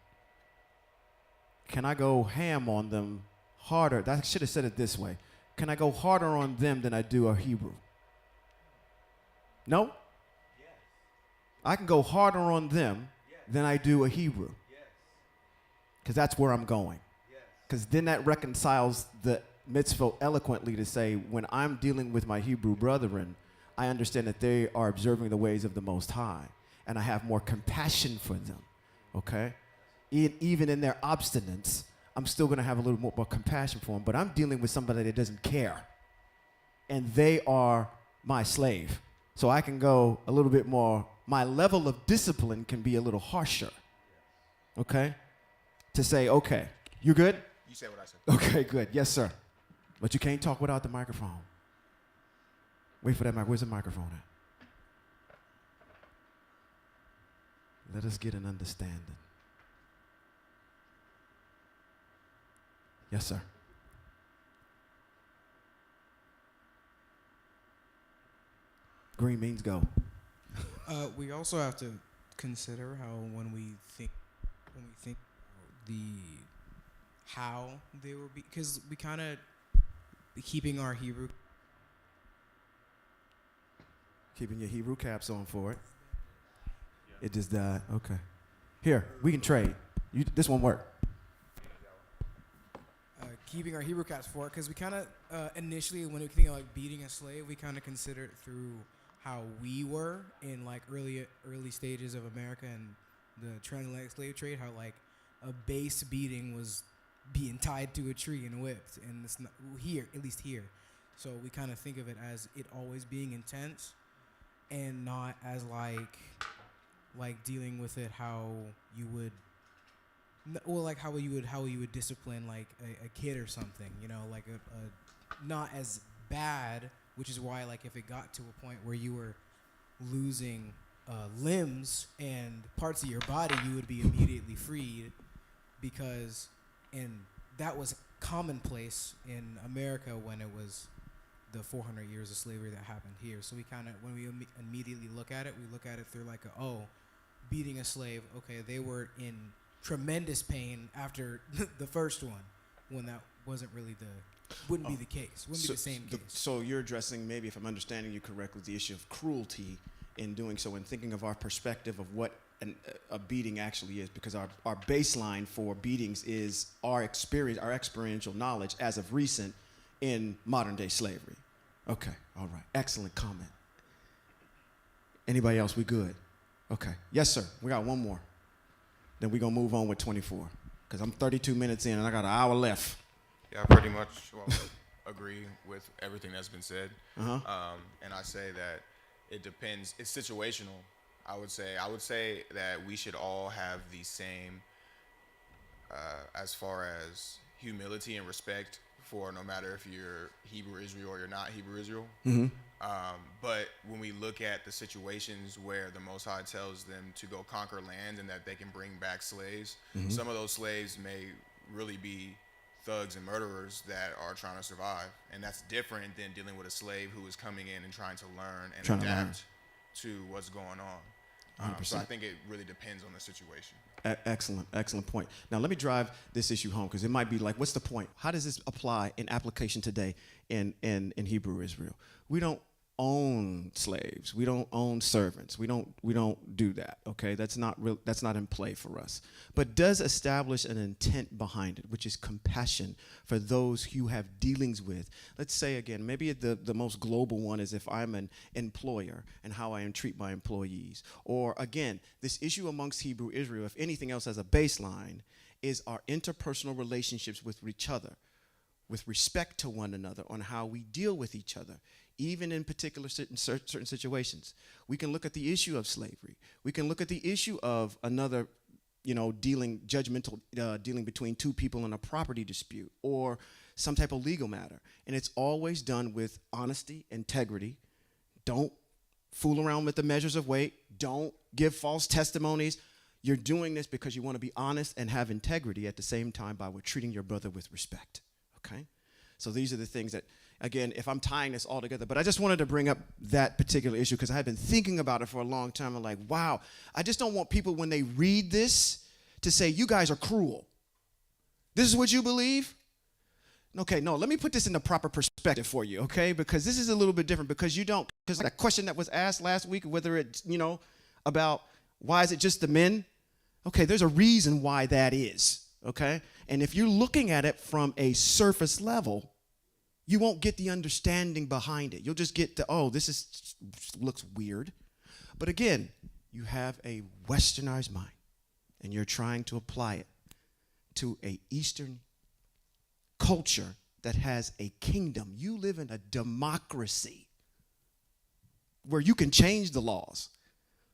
Can I go ham on them harder? I should have said it this way. Can I go harder on them than I do a Hebrew? No? Yes. I can go harder on them than I do a Hebrew. Because that's where I'm going. Because then that reconciles the mitzvah eloquently to say, when I'm dealing with my Hebrew brethren, I understand that they are observing the ways of the Most High, and I have more compassion for them, okay? Even in their obstinance, I'm still going to have a little more compassion for them, but I'm dealing with somebody that doesn't care, and they are my slave. So I can go a little bit more, my level of discipline can be a little harsher, okay? To say, okay, you good? You said what I said. Okay, good. Yes, sir. But you can't talk without the microphone. Wait for that mic. Where's the microphone at? Let us get an understanding. Yes, sir. Green means go. We also have to consider how when we think the how they will be, because we kind of keeping your Hebrew caps on for it. It just died. Okay. Here, we can trade. This won't work. Keeping our Hebrew caps for it, because we kind of initially, when we think of like beating a slave, we kind of consider it through how we were in like early stages of America and the transatlantic slave trade. How like a base beating was being tied to a tree and whipped, and it's not here, at least here. So we kind of think of it as it always being intense, and not as like dealing with it how you would, well, like how you would discipline like a kid or something, like a not as bad, which is why like if it got to a point where you were losing limbs and parts of your body, you would be immediately freed, because and that was commonplace in America when it was the 400 years of slavery that happened here. So we kind of, when we immediately look at it, we look at it through like beating a slave. Okay, they were in tremendous pain after the first one, when that wasn't really wouldn't be the case. Wouldn't be the same case. So you're addressing, maybe if I'm understanding you correctly, the issue of cruelty in doing so, and thinking of our perspective of what a beating actually is, because our baseline for beatings is our experience, our experiential knowledge as of recent in modern day slavery. Okay, all right, excellent comment. Anybody else? We good? Okay, yes sir, we got one more. Then we're gonna move on with 24, because I'm 32 minutes in and I got an hour left. Yeah, I pretty much agree with everything that's been said. And I say that it depends. It's situational. I would say that we should all have the same, as far as humility and respect for, no matter if you're Hebrew Israel or you're not Hebrew Israel. But when we look at the situations where the Most High tells them to go conquer land and that they can bring back slaves, some of those slaves may really be thugs and murderers that are trying to survive. And that's different than dealing with a slave who is coming in and trying to learn and adapt to what's going on. So I think it really depends on the situation. Excellent point. Now let me drive this issue home, because it might be like, what's the point? How does this apply in application today in Hebrew Israel? We don't own slaves. We don't own servants. We don't do that. Okay, that's not in play for us. But does establish an intent behind it, which is compassion for those you have dealings with. Let's say again, maybe the most global one is if I'm an employer and how I treat my employees. Or again, this issue amongst Hebrew Israel, if anything else as a baseline, is our interpersonal relationships with each other, with respect to one another, on how we deal with each other. Even in particular certain situations. We can look at the issue of slavery. We can look at the issue of another, dealing between two people in a property dispute or some type of legal matter. And it's always done with honesty, integrity. Don't fool around with the measures of weight. Don't give false testimonies. You're doing this because you want to be honest and have integrity at the same time by treating your brother with respect, okay? So these are the things that, again, if I'm tying this all together, but I just wanted to bring up that particular issue because I've been thinking about it for a long time. I'm like, wow, I just don't want people when they read this to say, you guys are cruel. This is what you believe? Okay, no, let me put this in the proper perspective for you, okay? Because this is a little bit different because that question that was asked last week, whether it's, about why is it just the men? Okay, there's a reason why that is, okay? And if you're looking at it from a surface level, you won't get the understanding behind it. You'll just get this looks weird. But again, you have a westernized mind, and you're trying to apply it to a Eastern culture that has a kingdom. You live in a democracy where you can change the laws.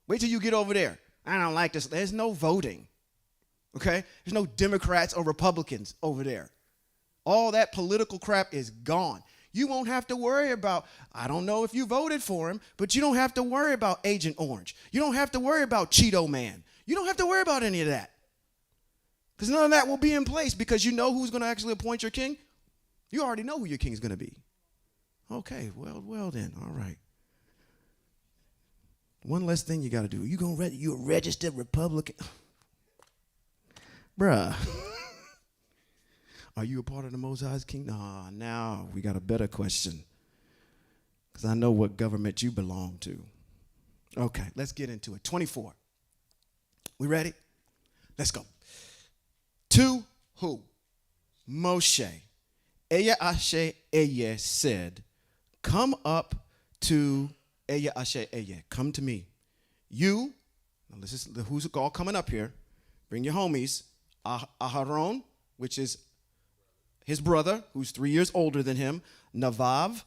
Wait till you get over there. I don't like this. There's no voting, okay? There's no Democrats or Republicans over there. All that political crap is gone. You won't have to worry about, I don't know if you voted for him, but you don't have to worry about Agent Orange. You don't have to worry about Cheeto Man. You don't have to worry about any of that. Because none of that will be in place because you know who's going to actually appoint your king. You already know who your king is going to be. Okay, well then, all right. One less thing you got to do. You a registered Republican? Bruh. Are you a part of the Most High's kingdom? Nah, now we got a better question. Because I know what government you belong to. Okay, let's get into it. 24. We ready? Let's go. To who? Moshe. Eya Ashe Eye said, come up to Eya Ashe Eye. Come to me. You, now this is who's all coming up here. Bring your homies. Aharon, which is his brother, who's 3 years older than him. Navav,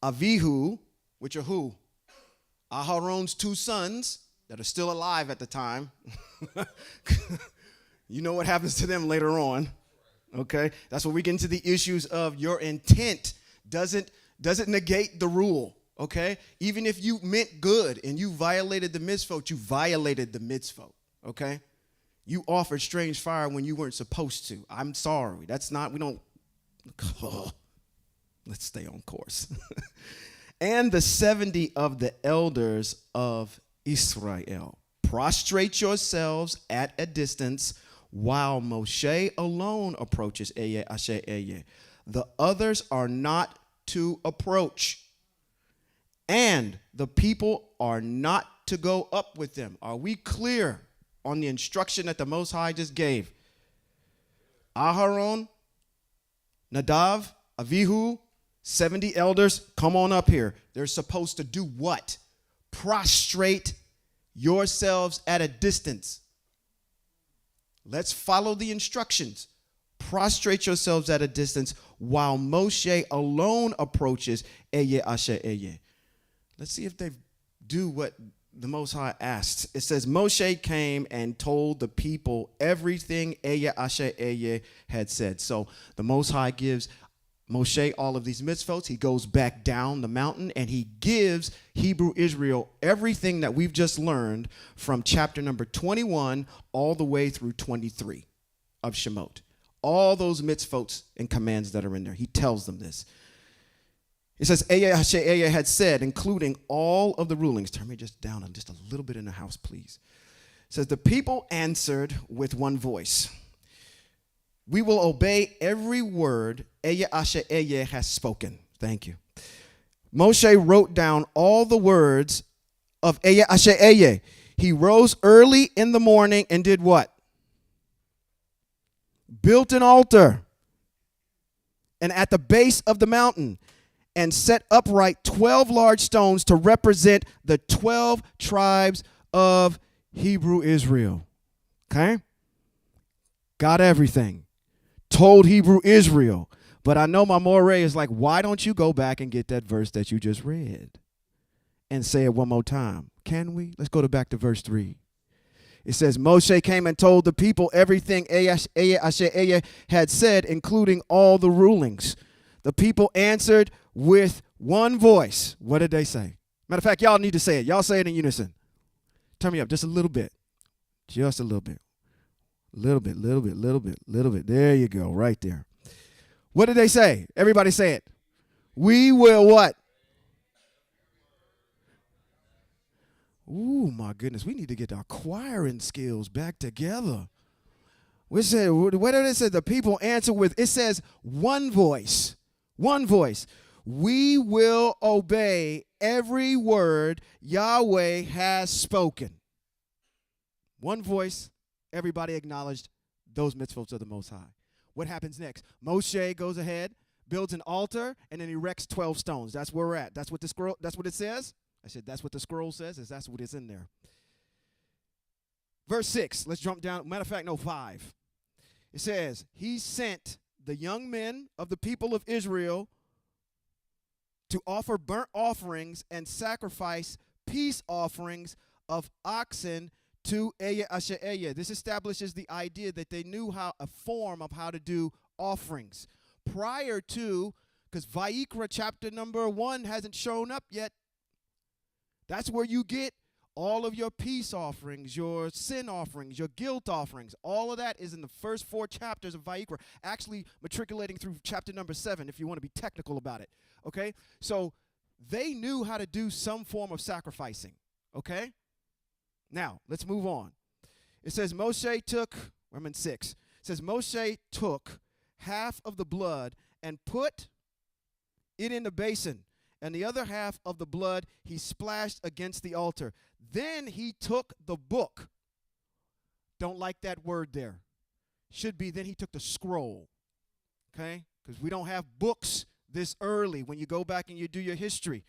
Avihu, which are who? Aharon's two sons that are still alive at the time. You know what happens to them later on. Okay? That's where we get into the issues of your intent doesn't negate the rule. Okay? Even if you meant good and you violated the mitzvot, you violated the mitzvot. Okay? You offered strange fire when you weren't supposed to. I'm sorry. That's not, we don't, let's stay on course. And the 70 of the elders of Israel. Prostrate yourselves at a distance while Moshe alone approaches. The others are not to approach. And the people are not to go up with them. Are we clear on the instruction that the Most High just gave? Aharon, Nadav, Avihu, 70 elders, come on up here. They're supposed to do what? Prostrate yourselves at a distance. Let's follow the instructions. Prostrate yourselves at a distance while Moshe alone approaches. Let's see if they do what the Most High asks. It says, Moshe came and told the people everything had said. So the Most High gives Moshe all of these mitzvot. He goes back down the mountain and he gives Hebrew Israel everything that we've just learned from chapter number 21 all the way through 23 of Shemote. All those mitzvot and commands that are in there. He tells them this. It says, Aya had said, including all of the rulings. Turn me just down and just a little bit in the house, please. It says, the people answered with one voice. We will obey every word Aya has spoken. Thank you. Moshe wrote down all the words of Aya. He rose early in the morning and did what? Built an altar. And at the base of the mountain, and set upright 12 large stones to represent the 12 tribes of Hebrew Israel. Okay? Got everything. Told Hebrew Israel. But I know my moray is like, why don't you go back and get that verse that you just read and say it one more time? Can we? Let's go back to verse 3. It says, Moshe came and told the people everything Aya had said, including all the rulings. The people answered with one voice. What did they say? Matter of fact, y'all need to say it. Y'all say it in unison. Turn me up just a little bit. Just a little bit. Little bit. There you go, right there. What did they say? Everybody say it. We will what? Ooh, my goodness. We need to get our choiring skills back together. We said, what did it say? The people answer with, it says one voice. One voice. We will obey every word Yahweh has spoken. One voice. Everybody acknowledged those mitzvot of the Most High. What happens next? Moshe goes ahead, builds an altar, and then erects 12 stones. That's where we're at. That's what it says. I said, that's what the scroll says. That's what is in there. Verse 6. Let's jump down. Matter of fact, no, 5. It says, he sent the young men of the people of Israel to offer burnt offerings and sacrifice peace offerings of oxen to Aya. This establishes the idea that they knew a form of how to do offerings. Prior to, because Vayikra chapter number 1 hasn't shown up yet. That's where you get all of your peace offerings, your sin offerings, your guilt offerings. All of that is in the first 4 chapters of Vayikra. Actually matriculating through chapter number 7 if you want to be technical about it. Okay? So they knew how to do some form of sacrificing. Okay? Now, let's move on. It says Moshe took, I'm in 6. It says Moshe took half of the blood and put it in the basin, and the other half of the blood he splashed against the altar. Then he took the book. Don't like that word there. Should be then he took the scroll. Okay? Because we don't have books this early when you go back and you do your history.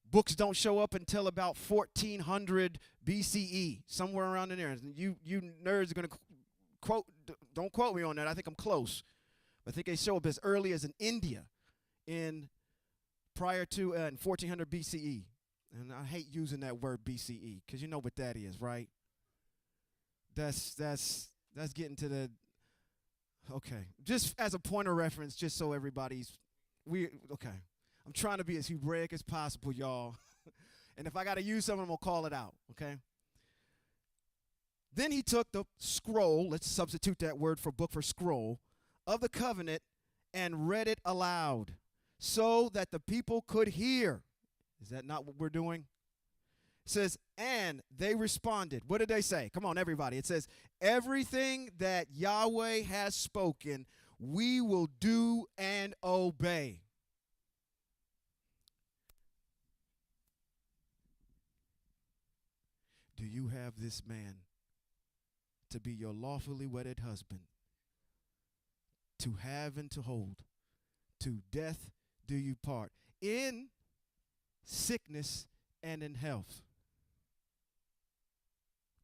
Books don't show up until about 1400 BCE, somewhere around in there. You nerds are going to quote, don't quote me on that. I think I'm close. I think they show up as early as in India prior to in 1400 BCE. And I hate using that word BCE because you know what that is, right? That's getting to the, okay. Just as a point of reference, just so everybody's, okay. I'm trying to be as Hebraic as possible, y'all. And if I got to use something, I'm going to call it out, okay? Then he took the scroll, let's substitute that word for book for scroll, of the covenant and read it aloud so that the people could hear. Is that not what we're doing? It says, and they responded. What did they say? Come on, everybody. It says, everything that Yahweh has spoken, we will do and obey. Do you have this man to be your lawfully wedded husband, to have and to hold, to death do you part, in sickness and in health?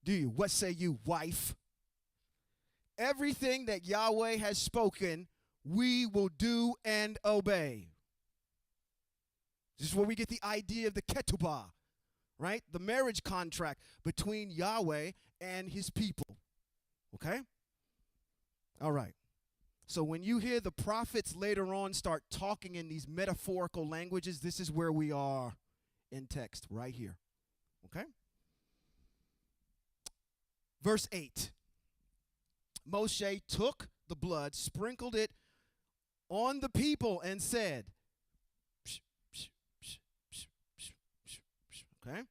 Do you? What say you, wife? Everything that Yahweh has spoken, we will do and obey. This is where we get the idea of the ketubah, right? The marriage contract between Yahweh and his people. Okay? All right. So when you hear the prophets later on start talking in these metaphorical languages, this is where we are in text, right here. Okay? Verse 8. Moshe took the blood, sprinkled it on the people, and said, okay?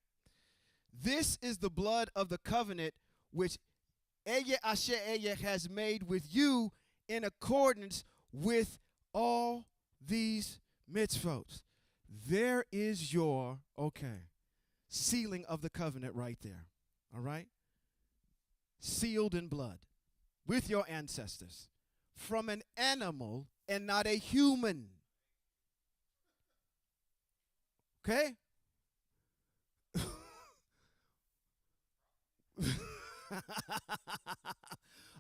This is the blood of the covenant which Eye Asher Eye has made with you in accordance with all these mitzvot. There is your, sealing of the covenant right there. All right? Sealed in blood with your ancestors from an animal and not a human. Okay?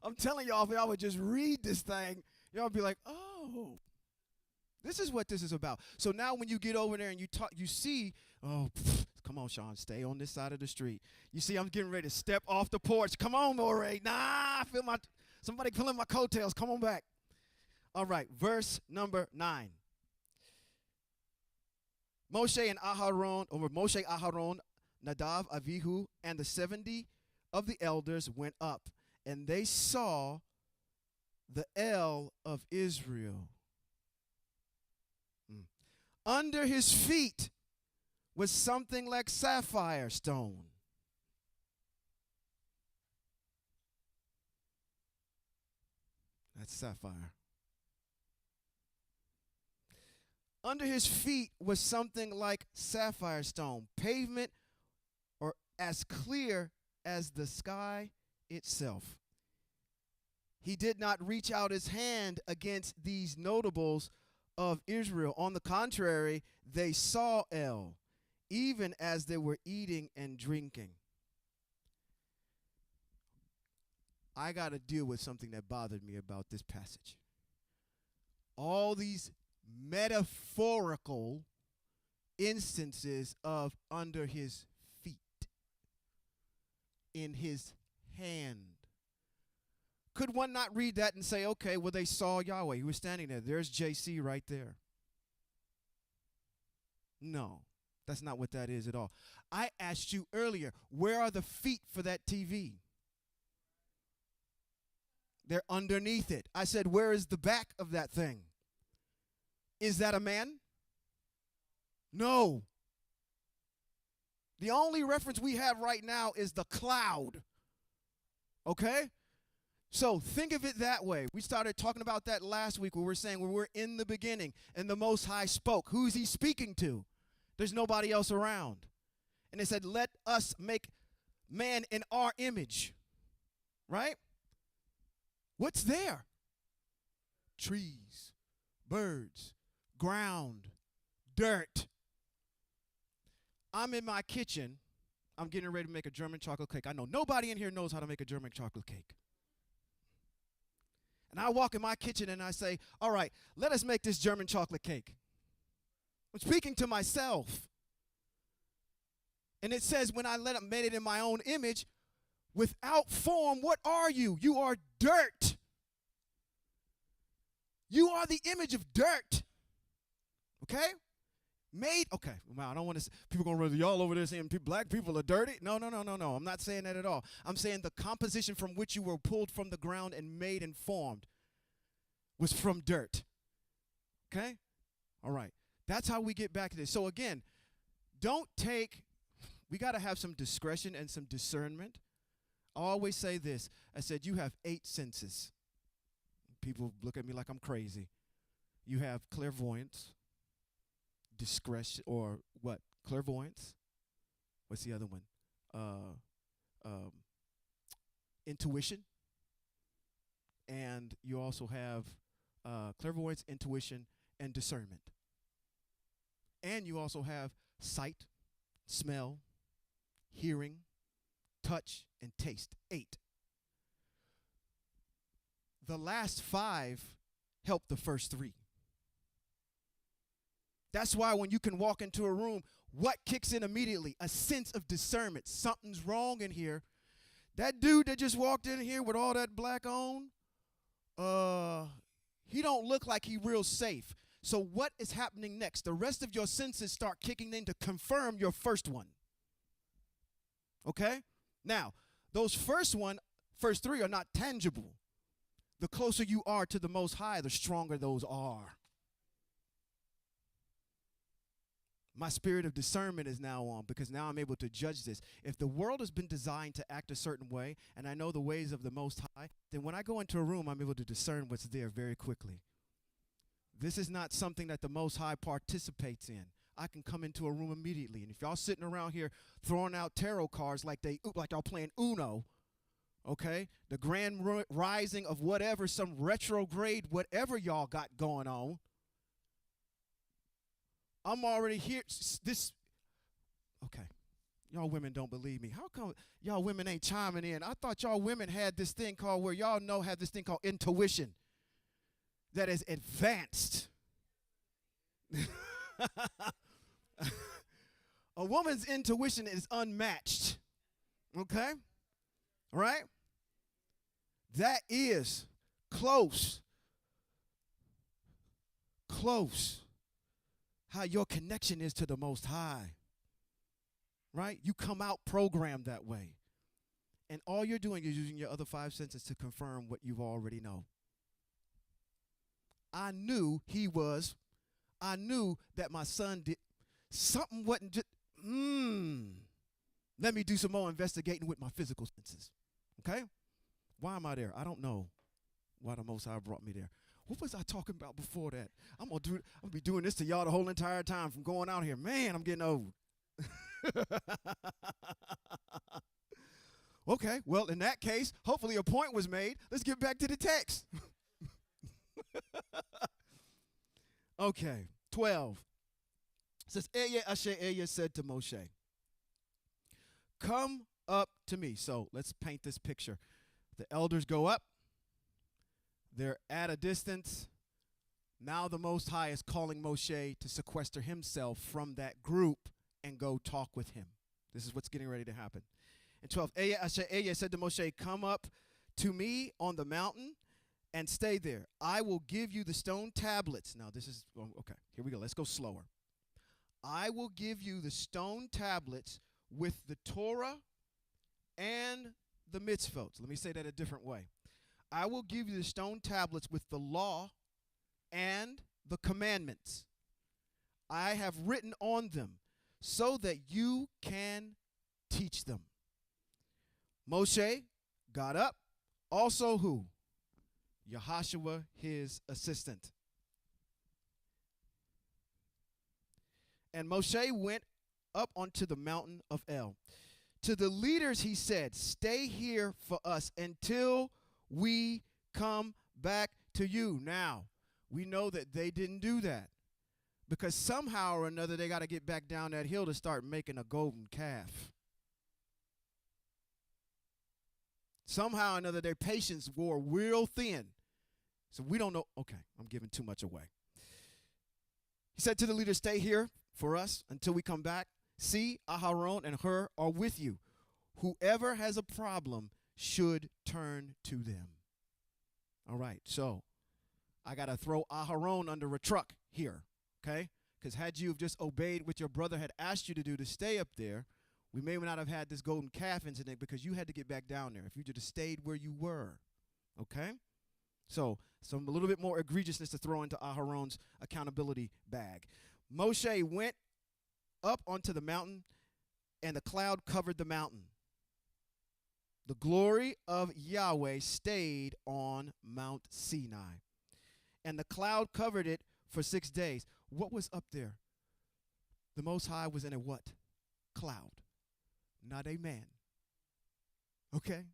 I'm telling y'all, if y'all would just read this thing, y'all would be like, oh, this is what this is about. So now when you get over there and you talk, you see, come on, Sean, stay on this side of the street. You see, I'm getting ready to step off the porch. Come on, Moray. Nah, I feel somebody pulling my coattails. Come on back. All right, verse number 9. Moshe, Aharon, Nadav, Avihu, and the 70 of the elders went up, and they saw the El of Israel. Under his feet was something like sapphire stone. That's sapphire. Under his feet was something like sapphire stone, pavement or as clear as the sky itself. He did not reach out his hand against these notables of Israel. On the contrary, they saw El, even as they were eating and drinking. I got to deal with something that bothered me about this passage. All these metaphorical instances of under his feet, in his hand. Could one not read that and say, okay, well, they saw Yahweh. He was standing there. There's JC right there. No, that's not what that is at all. I asked you earlier, where are the feet for that TV? They're underneath it. I said, where is the back of that thing? Is that a man? No. The only reference we have right now is the cloud. Okay? So think of it that way. We started talking about that last week where we're saying we're in the beginning and the Most High spoke. Who is he speaking to? There's nobody else around. And they said, let us make man in our image. Right? What's there? Trees, birds, ground, dirt. I'm in my kitchen. I'm getting ready to make a German chocolate cake. I know nobody in here knows how to make a German chocolate cake. And I walk in my kitchen and I say, all right, let us make this German chocolate cake. I'm speaking to myself. And it says, when I made it in my own image, without form, what are you? You are dirt. You are the image of dirt. Okay? Made, okay, well, I don't want to, people going to run, y'all over there saying black people are dirty. No. I'm not saying that at all. I'm saying the composition from which you were pulled from the ground and made and formed was from dirt. Okay? All right. That's how we get back to this. So again, we got to have some discretion and some discernment. I always say this. I said, you have 8 senses. People look at me like I'm crazy. You have clairvoyance, discretion, or what? Clairvoyance. What's the other one? Intuition. And you also have clairvoyance, intuition, and discernment. And you also have sight, smell, hearing, touch, and taste. 8. The last 5 help the first 3. That's why when you can walk into a room, what kicks in immediately? A sense of discernment. Something's wrong in here. That dude that just walked in here with all that black on, he don't look like he real safe. So what is happening next? The rest of your senses start kicking in to confirm your first one. Okay? Now, those first 3 are not tangible. The closer you are to the Most High, the stronger those are. My spirit of discernment is now on because now I'm able to judge this. If the world has been designed to act a certain way and I know the ways of the Most High, then when I go into a room, I'm able to discern what's there very quickly. This is not something that the Most High participates in. I can come into a room immediately. And if y'all sitting around here throwing out tarot cards like y'all playing Uno, okay, the grand rising of whatever, some retrograde, whatever y'all got going on, I'm already here. Okay. Y'all women don't believe me. How come y'all women ain't chiming in? I thought y'all women had this thing called, where y'all know have this thing called intuition that is advanced. A woman's intuition is unmatched. Okay? Right? That is close how your connection is to the Most High. Right? You come out programmed that way. And all you're doing is using your other 5 senses to confirm what you already know. I knew that my son did something wasn't just, let me do some more investigating with my physical senses. Okay? Why am I there? I don't know why the Most High brought me there. What was I talking about before that? I'm gonna be doing this to y'all the whole entire time from going out here. Man, I'm getting old. Okay, well, in that case, hopefully a point was made. Let's get back to the text. Okay, 12. It says, Asher said to Moshe, come up to me. So let's paint this picture. The elders go up. They're at a distance. Now the Most High is calling Moshe to sequester himself from that group and go talk with him. This is what's getting ready to happen. And 12, Asher said to Moshe, come up to me on the mountain and stay there. I will give you the stone tablets. Now this is, okay, here we go. Let's go slower. I will give you the stone tablets with the Torah and the mitzvot. Let me say that a different way. I will give you the stone tablets with the law and the commandments I have written on them so that you can teach them. Moshe got up. Also who? Yahshua, his assistant. And Moshe went up onto the mountain of El. To the leaders he said, stay here for us until we come back to you. Now, we know that they didn't do that because somehow or another they got to get back down that hill to start making a golden calf. Somehow or another their patience wore real thin. So we don't know. Okay, I'm giving too much away. He said to the leaders, stay here for us until we come back. See, Aharon and Hur are with you. Whoever has a problem should turn to them. All right, so I got to throw Aharon under a truck here, okay? Because had you have just obeyed what your brother had asked you to do to stay up there, we may not have had this golden calf incident because you had to get back down there if you just stayed where you were. Okay? So a little bit more egregiousness to throw into Aharon's accountability bag. Moshe went up onto the mountain, and the cloud covered the mountain. The glory of Yahweh stayed on Mount Sinai, and the cloud covered it for 6 days. What was up there? The Most High was in a what? Cloud. Not a man. Okay?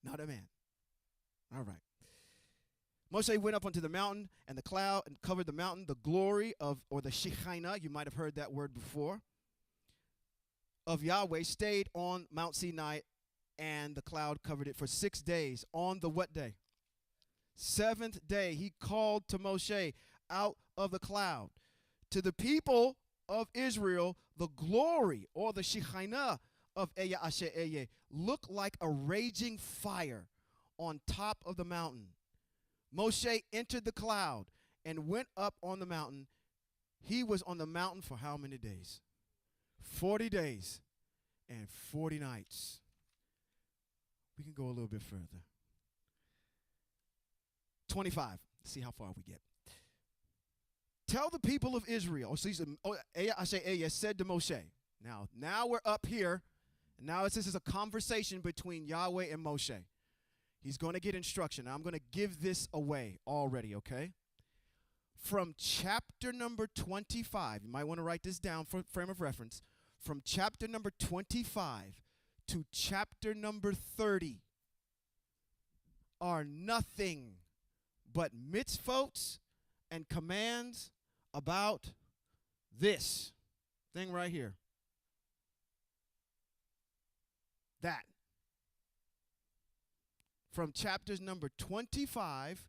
Not a man. All right. Moshe went up onto the mountain, and the cloud covered the mountain. The glory of, or the Shekinah, you might have heard that word before, of Yahweh stayed on Mount Sinai, and the cloud covered it for 6 days. On the what day? 7th day, he called to Moshe out of the cloud. To the people of Israel, the glory, or the Shekinah of Yahweh Exiled looked like a raging fire on top of the mountain. Moshe entered the cloud and went up on the mountain. He was on the mountain for how many days? 40 days and 40 nights. We can go a little bit further. 25. See how far we get. Tell the people of Israel, Yahweh said to Moshe. Now we're up here. And now this is a conversation between Yahweh and Moshe. He's going to get instruction. Now I'm going to give this away already, okay? From chapter number 25, you might want to write this down for frame of reference. From chapter number 25 to chapter number 30 are nothing but mitzvot and commands about this thing right here. That. From chapters number 25,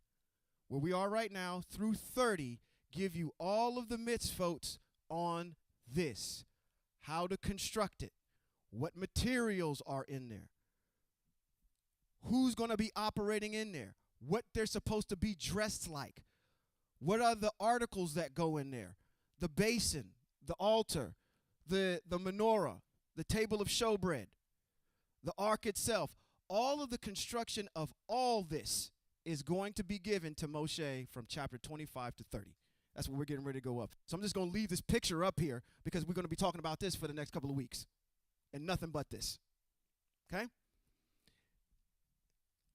where we are right now, through 30, give you all of the mitzvot on this. How to construct it. What materials are in there. Who's going to be operating in there. What they're supposed to be dressed like. What are the articles that go in there? The basin, the altar, the menorah, the table of showbread, the ark itself. All of the construction of all this is going to be given to Moshe from chapter 25 to 30. That's what we're getting ready to go up. So I'm just going to leave this picture up here because we're going to be talking about this for the next couple of weeks. And nothing but this. Okay?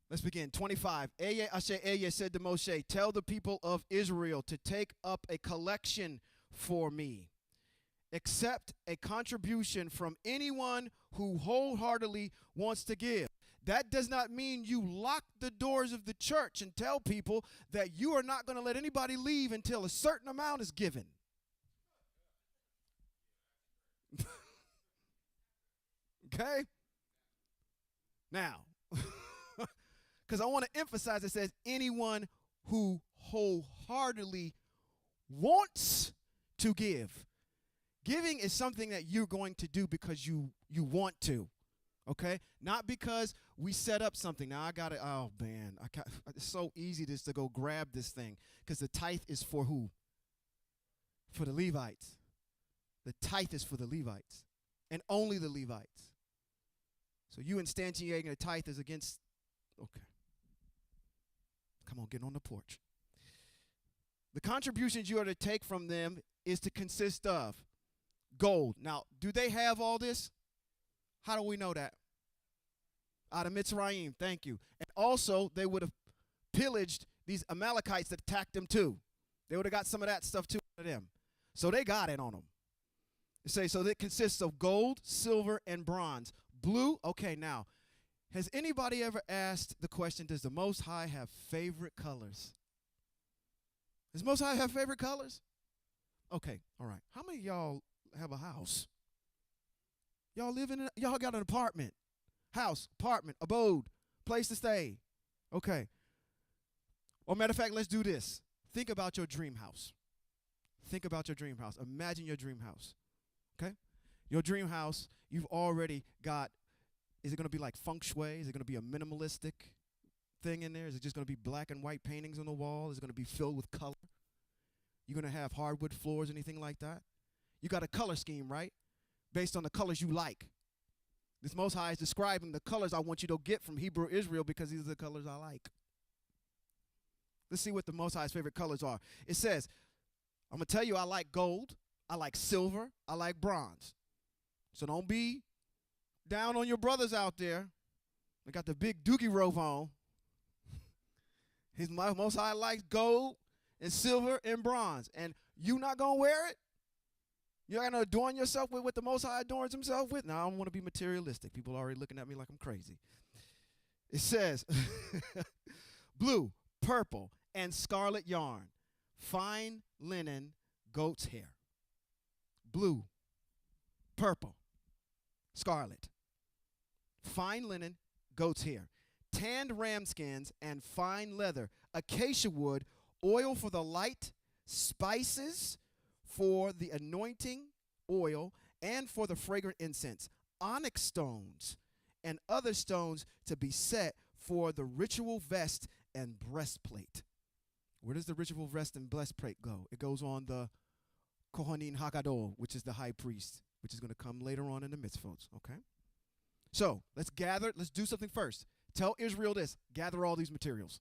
Let's begin. 25. Yahweh said to Moshe, tell the people of Israel to take up a collection for me. Accept a contribution from anyone who wholeheartedly wants to give. That does not mean you lock the doors of the church and tell people that you are not going to let anybody leave until a certain amount is given. Okay? Now, because I want to emphasize it says anyone who wholeheartedly wants to give. Giving is something that you're going to do because you want to. Okay? Not because we set up something. Now I got to, oh man, it's so easy just to go grab this thing because the tithe is for who? For the Levites. The tithe is for the Levites and only the Levites. So you instantiating a tithe is against, okay. Come on, get on the porch. The contributions you are to take from them is to consist of gold. Now, do they have all this? How do we know that? Out of Mitzrayim, thank you. And also, they would have pillaged these Amalekites that attacked them too. They would have got some of that stuff too out of them. So they got it on them. It says, so that consists of gold, silver, and bronze. Blue, okay, now, has anybody ever asked the question, does the Most High have favorite colors? Does Most High have favorite colors? Okay, all right. How many of y'all have a house? Y'all live in y'all got an apartment. House, apartment, abode, place to stay. Okay. Or matter of fact, let's do this. Think about your dream house. Think about your dream house. Imagine your dream house. Okay? Your dream house, you've already got, is it going to be like feng shui? Is it going to be a minimalistic thing in there? Is it just going to be black and white paintings on the wall? Is it going to be filled with color? You going to have hardwood floors, anything like that? You got a color scheme, right? Based on the colors you like. This Most High is describing the colors I want you to get from Hebrew Israel because these are the colors I like. Let's see what the Most High's favorite colors are. It says, I'm going to tell you I like gold, I like silver, I like bronze. So don't be down on your brothers out there. They got the big dookie robe on. His Most High likes gold and silver and bronze. And you not going to wear it? You're going to adorn yourself with what the Most High adorns himself with? Now, I don't want to be materialistic. People are already looking at me like I'm crazy. It says, blue, purple, and scarlet yarn, fine linen, goat's hair. Blue, purple, scarlet, fine linen, goat's hair, tanned ram skins, and fine leather, acacia wood, oil for the light, spices for the anointing oil, and for the fragrant incense, onyx stones, and other stones to be set for the ritual vest and breastplate. Where does the ritual vest and breastplate go? It goes on the Kohanin Hagadol, which is the high priest, which is going to come later on in the mitzvot, okay? So let's do something first. Tell Israel this, gather all these materials.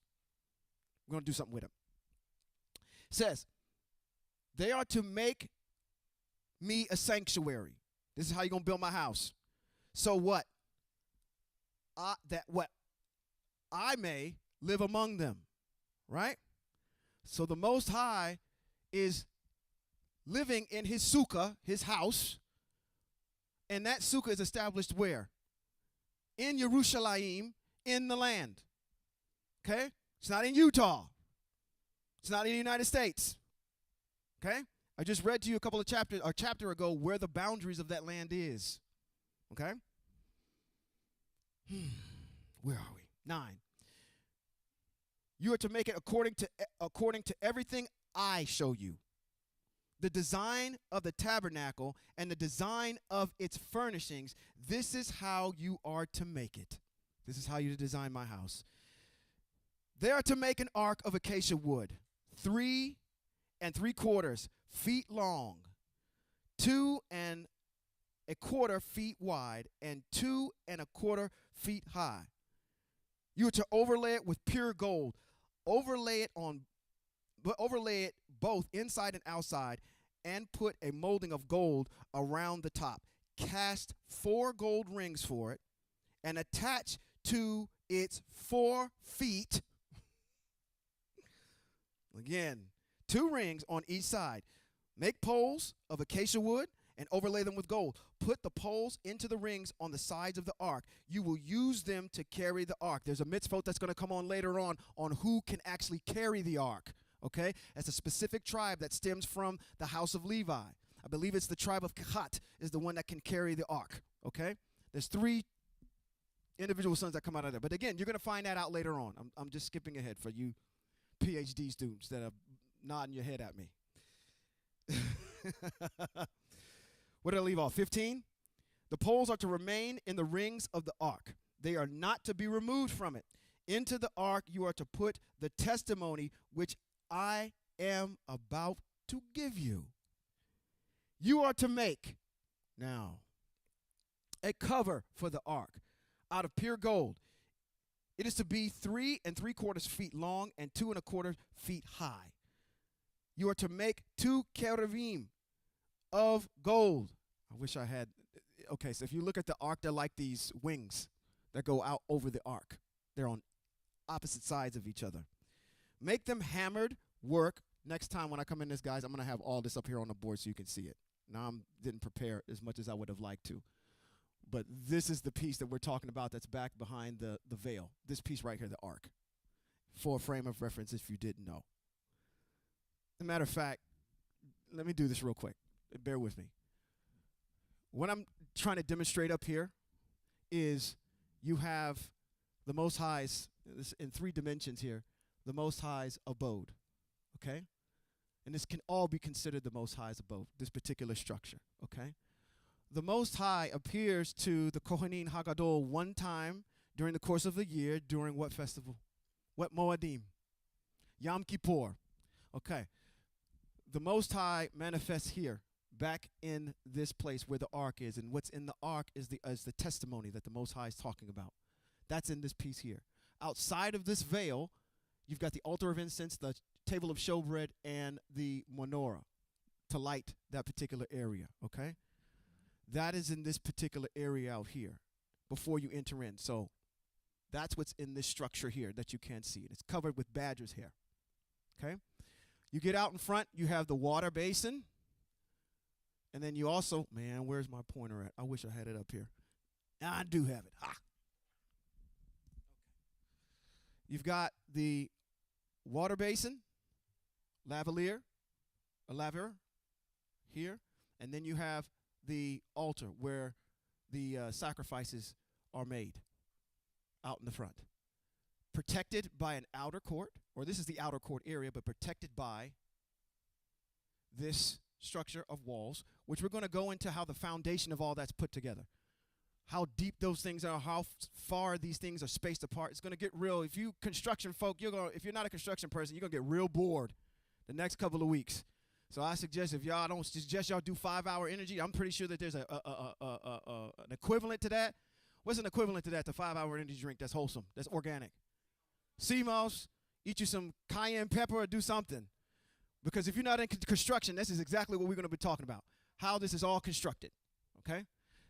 We're going to do something with them. It says, they are to make me a sanctuary. This is how you're going to build my house. So what? I may live among them, right? So the Most High is living in his sukkah, his house, and that sukkah is established where? In Yerushalayim, in the land. Okay? It's not in Utah. It's not in the United States. Okay? I just read to you a chapter ago where the boundaries of that land is. Okay? Where are we? 9. You are to make it according to everything I show you. The design of the tabernacle and the design of its furnishings, this is how you are to make it. This is how you design my house. They are to make an ark of acacia wood, 3 3/4 feet long, 2 1/4 feet wide, and 2 1/4 feet high. You are to overlay it with pure gold. Overlay it both inside and outside, and put a molding of gold around the top. Cast 4 gold rings for it, and attach to its 4 feet. Again, 2 rings on each side. Make poles of acacia wood and overlay them with gold. Put the poles into the rings on the sides of the ark. You will use them to carry the ark. There's a mitzvot that's going to come on later on who can actually carry the ark. Okay? That's a specific tribe that stems from the house of Levi. I believe it's the tribe of Kehat is the one that can carry the ark. Okay? There's 3 individual sons that come out of there. But again, you're going to find that out later on. I'm just skipping ahead for you PhD students that are nodding your head at me. What did I leave off? 15? The poles are to remain in the rings of the ark. They are not to be removed from it. Into the ark you are to put the testimony which I am about to give you. You are to make, now, a cover for the ark out of pure gold. It is to be 3 3/4 feet long and 2 1/4 feet high. You are to make 2 cherubim of gold. I wish I had. Okay, so if you look at the ark, they're like these wings that go out over the ark. They're on opposite sides of each other. Make them hammered work. Next time when I come in this, guys, I'm going to have all this up here on the board so you can see it. Now, I didn't prepare as much as I would have liked to. But this is the piece that we're talking about that's back behind the veil. This piece right here, the ark. For a frame of reference, if you didn't know. As a matter of fact, let me do this real quick. Bear with me. What I'm trying to demonstrate up here is you have the Most High's, in 3 dimensions here, the Most High's abode, okay? And this can all be considered the Most High's abode, this particular structure, okay? The Most High appears to the Kohanin Hagadol one time during the course of the year. During what festival? What Moadim? Yom Kippur. Okay. the Most High manifests here, back in this place where the ark is, and what's in the ark is the testimony that the Most High is talking about. That's in this piece here. Outside of this veil, you've got the altar of incense, the table of showbread, and the menorah to light that particular area, okay? That is in this particular area out here before you enter in. So that's what's in this structure here that you can't see. It's covered with badger's hair, okay? You get out in front, you have the water basin. And then you also, man, where's my pointer at? I wish I had it up here. I do have it. Ha! Okay. You've got the water basin, laver here. And then you have the altar where the sacrifices are made out in the front. Protected by an outer court, or this is the outer court area, but protected by this structure of walls, which we're going to go into how the foundation of all that's put together. How deep those things are, how far these things are spaced apart. It's going to get real. If you construction folk, if you're not a construction person, you're going to get real bored the next couple of weeks. So I suggest if y'all don't suggest y'all do 5-hour energy, I'm pretty sure that there's an equivalent to that. What's an equivalent to that? The 5-hour energy drink that's wholesome, that's organic. Sea moss, eat you some cayenne pepper or do something. Because if you're not in construction, this is exactly what we're going to be talking about, how this is all constructed, okay?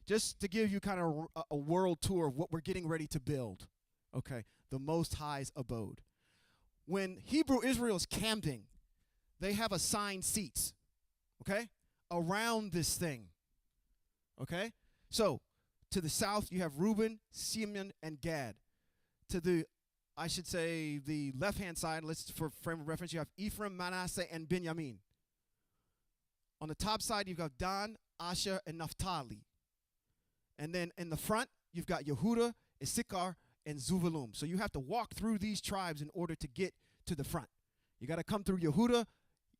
Just to give you kind of a world tour of what we're getting ready to build, okay? The Most High's abode. When Hebrew Israel is camping, they have assigned seats, okay, around this thing, okay? So to the south, you have Reuben, Simeon, and Gad. To the the left-hand side, for frame of reference, you have Ephraim, Manasseh, and Benjamin. On the top side, you've got Dan, Asher, and Naphtali. And then in the front, you've got Yehudah, Issachar, and Zebulun. So you have to walk through these tribes in order to get to the front. You got to come through Yehudah,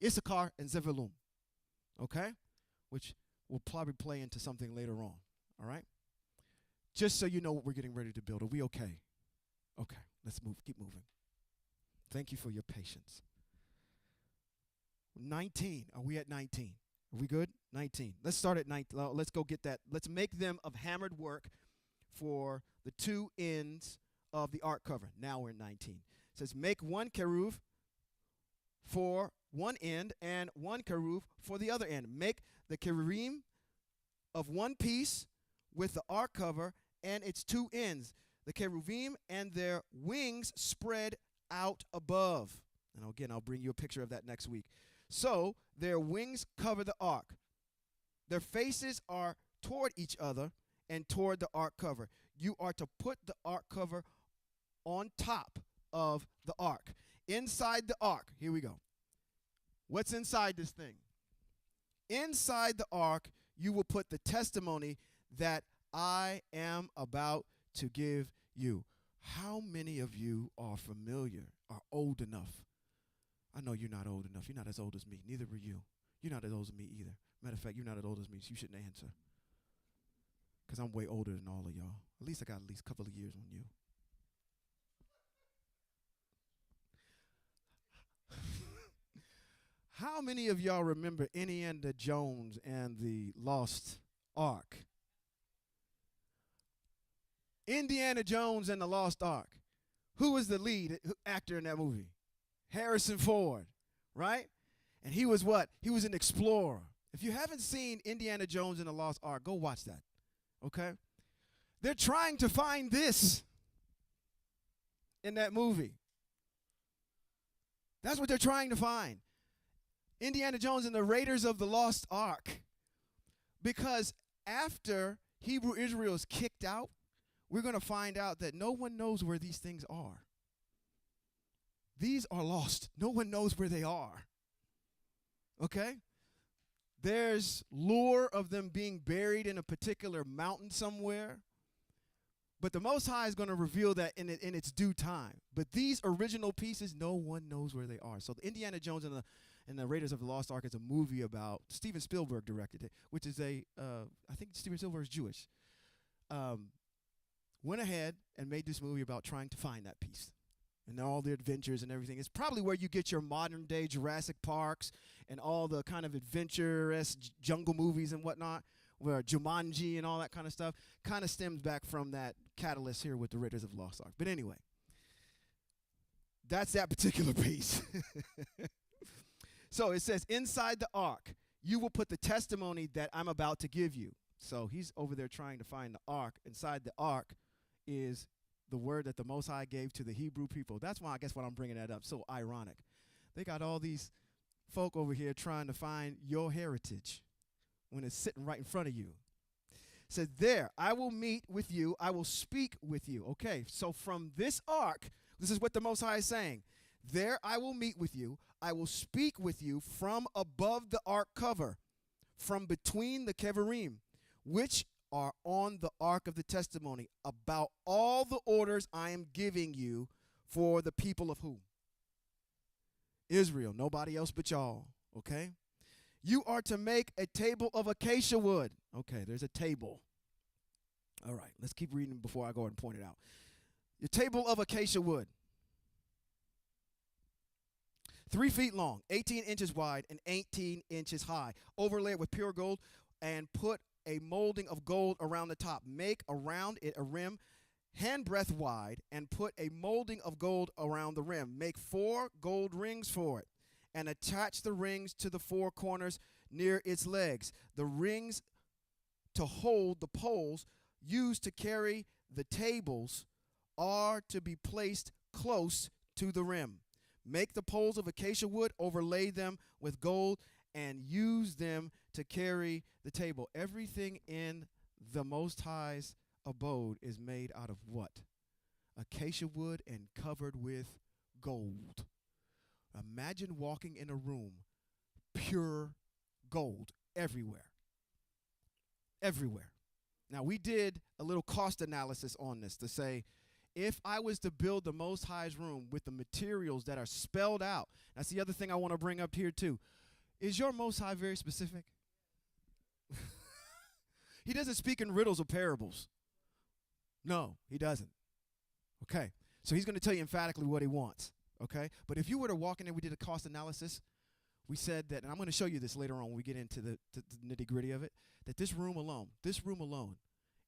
Issachar, and Zebulun. Okay? Which will probably play into something later on. All right? Just so you know what we're getting ready to build. Are we okay? Okay. Let's move. Keep moving. Thank you for your patience. 19. Are we at 19? Are we good? 19. Let's start at 19. Let's go get that. Let's make them of hammered work for the two ends of the ark cover. Now we're in 19. It says, make one keruv for one end and one keruv for the other end. Make the keruvim of one piece with the ark cover and its two ends. The cherubim and their wings spread out above. And again, I'll bring you a picture of that next week. So their wings cover the ark. Their faces are toward each other and toward the ark cover. You are to put the ark cover on top of the ark. Inside the ark, here we go. What's inside this thing? Inside the ark, you will put the testimony that I am about to give you. How many of you are familiar, are old enough? I know you're not old enough. You're not as old as me. Neither were you. You're not as old as me either. Matter of fact, you're not as old as me, so you shouldn't answer. Because I'm way older than all of y'all. At least I got at least a couple of years on you. How many of y'all remember Indiana Jones and the Lost Ark? Indiana Jones and the Lost Ark. Who was the lead actor in that movie? Harrison Ford, right? And he was what? He was an explorer. If you haven't seen Indiana Jones and the Lost Ark, go watch that, okay? They're trying to find this in that movie. That's what they're trying to find. Indiana Jones and the Raiders of the Lost Ark. Because after Hebrew Israel is kicked out, we're going to find out that no one knows where these things are. These are lost. No one knows where they are. Okay? There's lore of them being buried in a particular mountain somewhere. But the Most High is going to reveal that in its due time. But these original pieces, no one knows where they are. So the Indiana Jones and the Raiders of the Lost Ark is a movie about, Steven Spielberg directed it, which is I think Steven Spielberg is Jewish. Went ahead and made this movie about trying to find that piece. and all the adventures and everything. It's probably where you get your modern day Jurassic Parks and all the kind of adventurous jungle movies and whatnot, where Jumanji and all that kind of stuff kind of stems back from that catalyst here with the Raiders of the Lost Ark. But anyway, that's that particular piece. So it says, inside the ark, you will put the testimony that I'm about to give you. So he's over there trying to find the ark. Inside the ark is the word that the Most High gave to the Hebrew people. That's why I guess what I'm bringing that up. So ironic. They got all these folk over here trying to find your heritage when it's sitting right in front of you. It said, there, I will meet with you. I will speak with you. Okay, so from this ark, this is what the Most High is saying. There I will meet with you. I will speak with you from above the ark cover, from between the kevarim, which are on the ark of the testimony, about all the orders I am giving you for the people of whom? Israel, nobody else but y'all, okay? You are to make a table of acacia wood. Okay, there's a table. All right, let's keep reading before I go and point it out. Your table of acacia wood. 3 feet long, 18 inches wide, and 18 inches high. Overlay it with pure gold and put a molding of gold around the top. Make around it a rim handbreadth wide and put a molding of gold around the rim. Make 4 gold rings for it and attach the rings to the 4 corners near its legs. The rings to hold the poles used to carry the tables are to be placed close to the rim. Make the poles of acacia wood, overlay them with gold, and use them to carry the table. Everything in the Most High's abode is made out of what? Acacia wood and covered with gold. Imagine walking in a room, pure gold everywhere. Everywhere. Now, we did a little cost analysis on this to say, if I was to build the Most High's room with the materials that are spelled out, that's the other thing I want to bring up here too. Is your Most High very specific? He doesn't speak in riddles or parables. No, he doesn't. Okay, so he's going to tell you emphatically what he wants. Okay, but if you were to walk in there, we did a cost analysis. We said that, and I'm going to show you this later on when we get into the nitty gritty of it, that this room alone,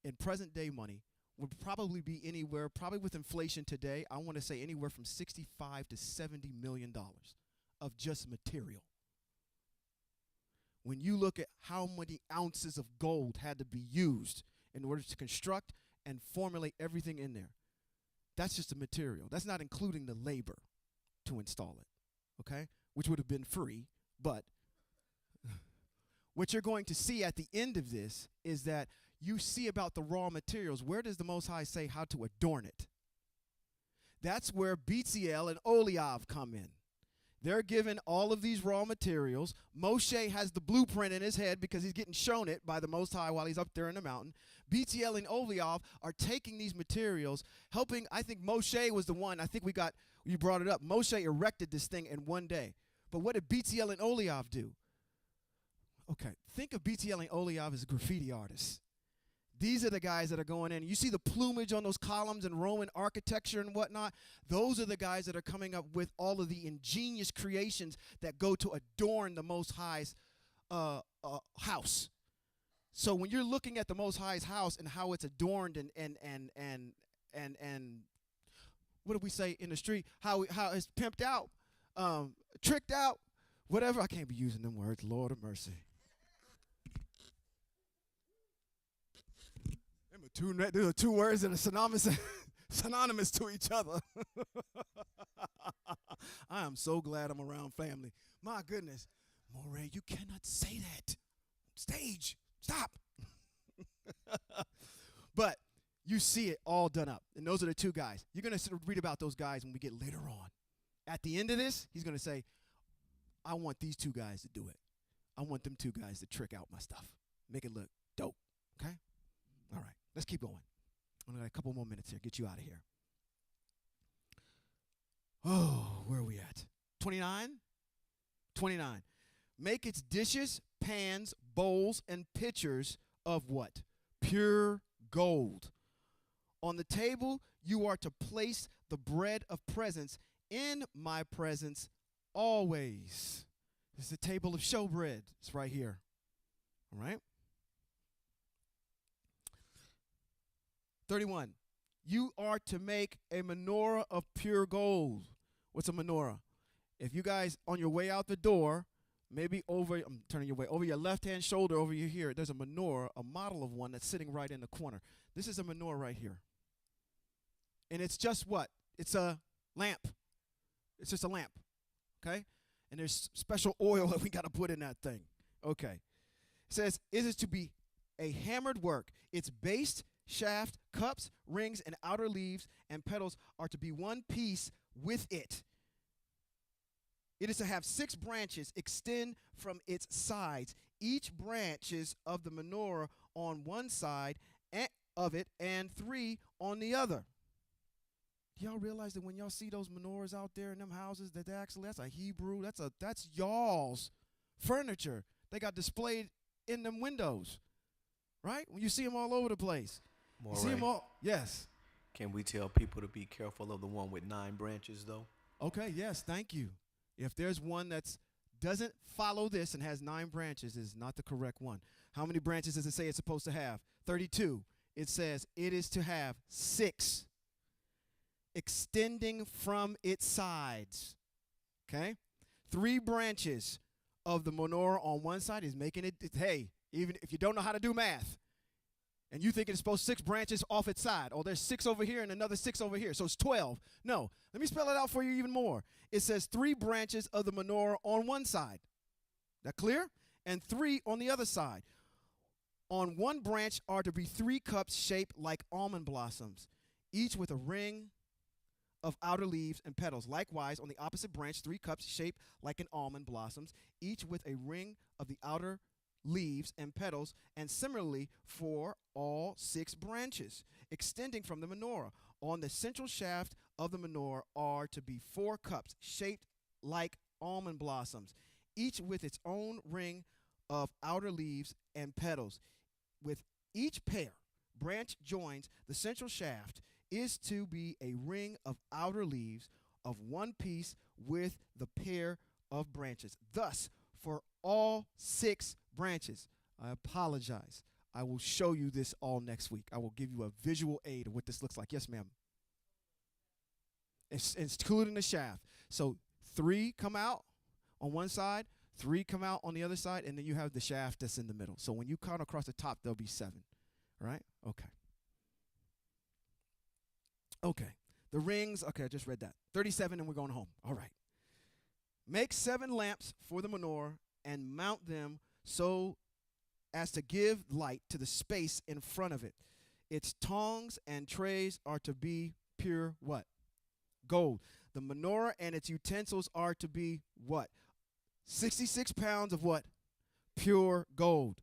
in present day money, would probably be anywhere, probably with inflation today, I want to say anywhere from $65 to $70 million of just material. When you look at how many ounces of gold had to be used in order to construct and formulate everything in there, that's just the material. That's not including the labor to install it, okay? Which would have been free, but what you're going to see at the end of this is that you see about the raw materials. Where does the Most High say how to adorn it? That's where Bezalel and Oliav come in. They're given all of these raw materials. Moshe has the blueprint in his head because he's getting shown it by the Most High while he's up there in the mountain. Bezalel and Oliav are taking these materials, helping. I think Moshe was the one. I think you brought it up. Moshe erected this thing in one day. But what did Bezalel and Oliav do? Okay, think of Bezalel and Oliav as graffiti artists. These are the guys that are going in. You see the plumage on those columns and Roman architecture and whatnot? Those are the guys that are coming up with all of the ingenious creations that go to adorn the Most High's house. So when you're looking at the Most High's house and how it's adorned and what do we say in the street? How it's pimped out, tricked out, whatever. I can't be using them words. Lord of mercy. There are 2 words that are synonymous to each other. I am so glad I'm around family. My goodness. Moray, you cannot say that. Stage. Stop. But you see it all done up. And those are the 2 guys. You're going to read about those guys when we get later on. At the end of this, he's going to say, I want these 2 guys to do it. I want them 2 guys to trick out my stuff. Make it look dope. Okay? All right. Let's keep going. Only got a couple more minutes here. Get you out of here. Oh, where are we at? 29? 29. Make its dishes, pans, bowls, and pitchers of what? Pure gold. On the table, you are to place the bread of presence in my presence always. This is the table of showbread. It's right here. All right? 31. You are to make a menorah of pure gold. What's a menorah? If you guys, on your way out the door, maybe I'm turning your way, over your left-hand shoulder, over here, there's a menorah, a model of one that's sitting right in the corner. This is a menorah right here. And it's just what? It's a lamp. It's just a lamp, okay? And there's special oil that we got to put in that thing. Okay. It says, it is to be a hammered work. Its base, shaft, cups, rings, and outer leaves and petals are to be one piece with it. It is to have 6 branches extend from its sides, each branches of the menorah on one side of it and 3 on the other. Do y'all realize that when y'all see those menorahs out there in them houses, that that's a Hebrew, that's y'all's furniture. They got displayed in them windows, right? When you see them all over the place. You see them all, yes. Can we tell people to be careful of the one with 9 branches, though? Okay, yes, thank you. If there's one that doesn't follow this and has 9 branches, is not the correct one. How many branches does it say it's supposed to have? 32. It says it is to have 6 extending from its sides. Okay? 3 branches of the menorah on one side is making it, hey, even if you don't know how to do math, and you think it's supposed 6 branches off its side. Oh, there's 6 over here and another 6 over here. So it's 12. No, let me spell it out for you even more. It says 3 branches of the menorah on one side. That clear? And 3 on the other side. On one branch are to be 3 cups shaped like almond blossoms, each with a ring of outer leaves and petals. Likewise, on the opposite branch, 3 cups shaped like an almond blossoms, each with a ring of the outer leaves and petals, and similarly for all 6 branches extending from the menorah. On the central shaft of the menorah are to be 4 cups shaped like almond blossoms, each with its own ring of outer leaves and petals. With each pair branch joins the central shaft is to be a ring of outer leaves of one piece with the pair of branches. Thus, for all 6 branches. I apologize. I will show you this all next week. I will give you a visual aid of what this looks like. Yes, ma'am. It's including the shaft. So 3 come out on one side, 3 come out on the other side, and then you have the shaft that's in the middle. So when you count across the top, there'll be 7. All right? Okay. Okay. The rings, okay, I just read that. 37, and we're going home. All right. Make 7 lamps for the menorah and mount them so as to give light to the space in front of it. Its tongs and trays are to be pure what? Gold. The menorah and its utensils are to be what? 66 pounds of what? Pure gold.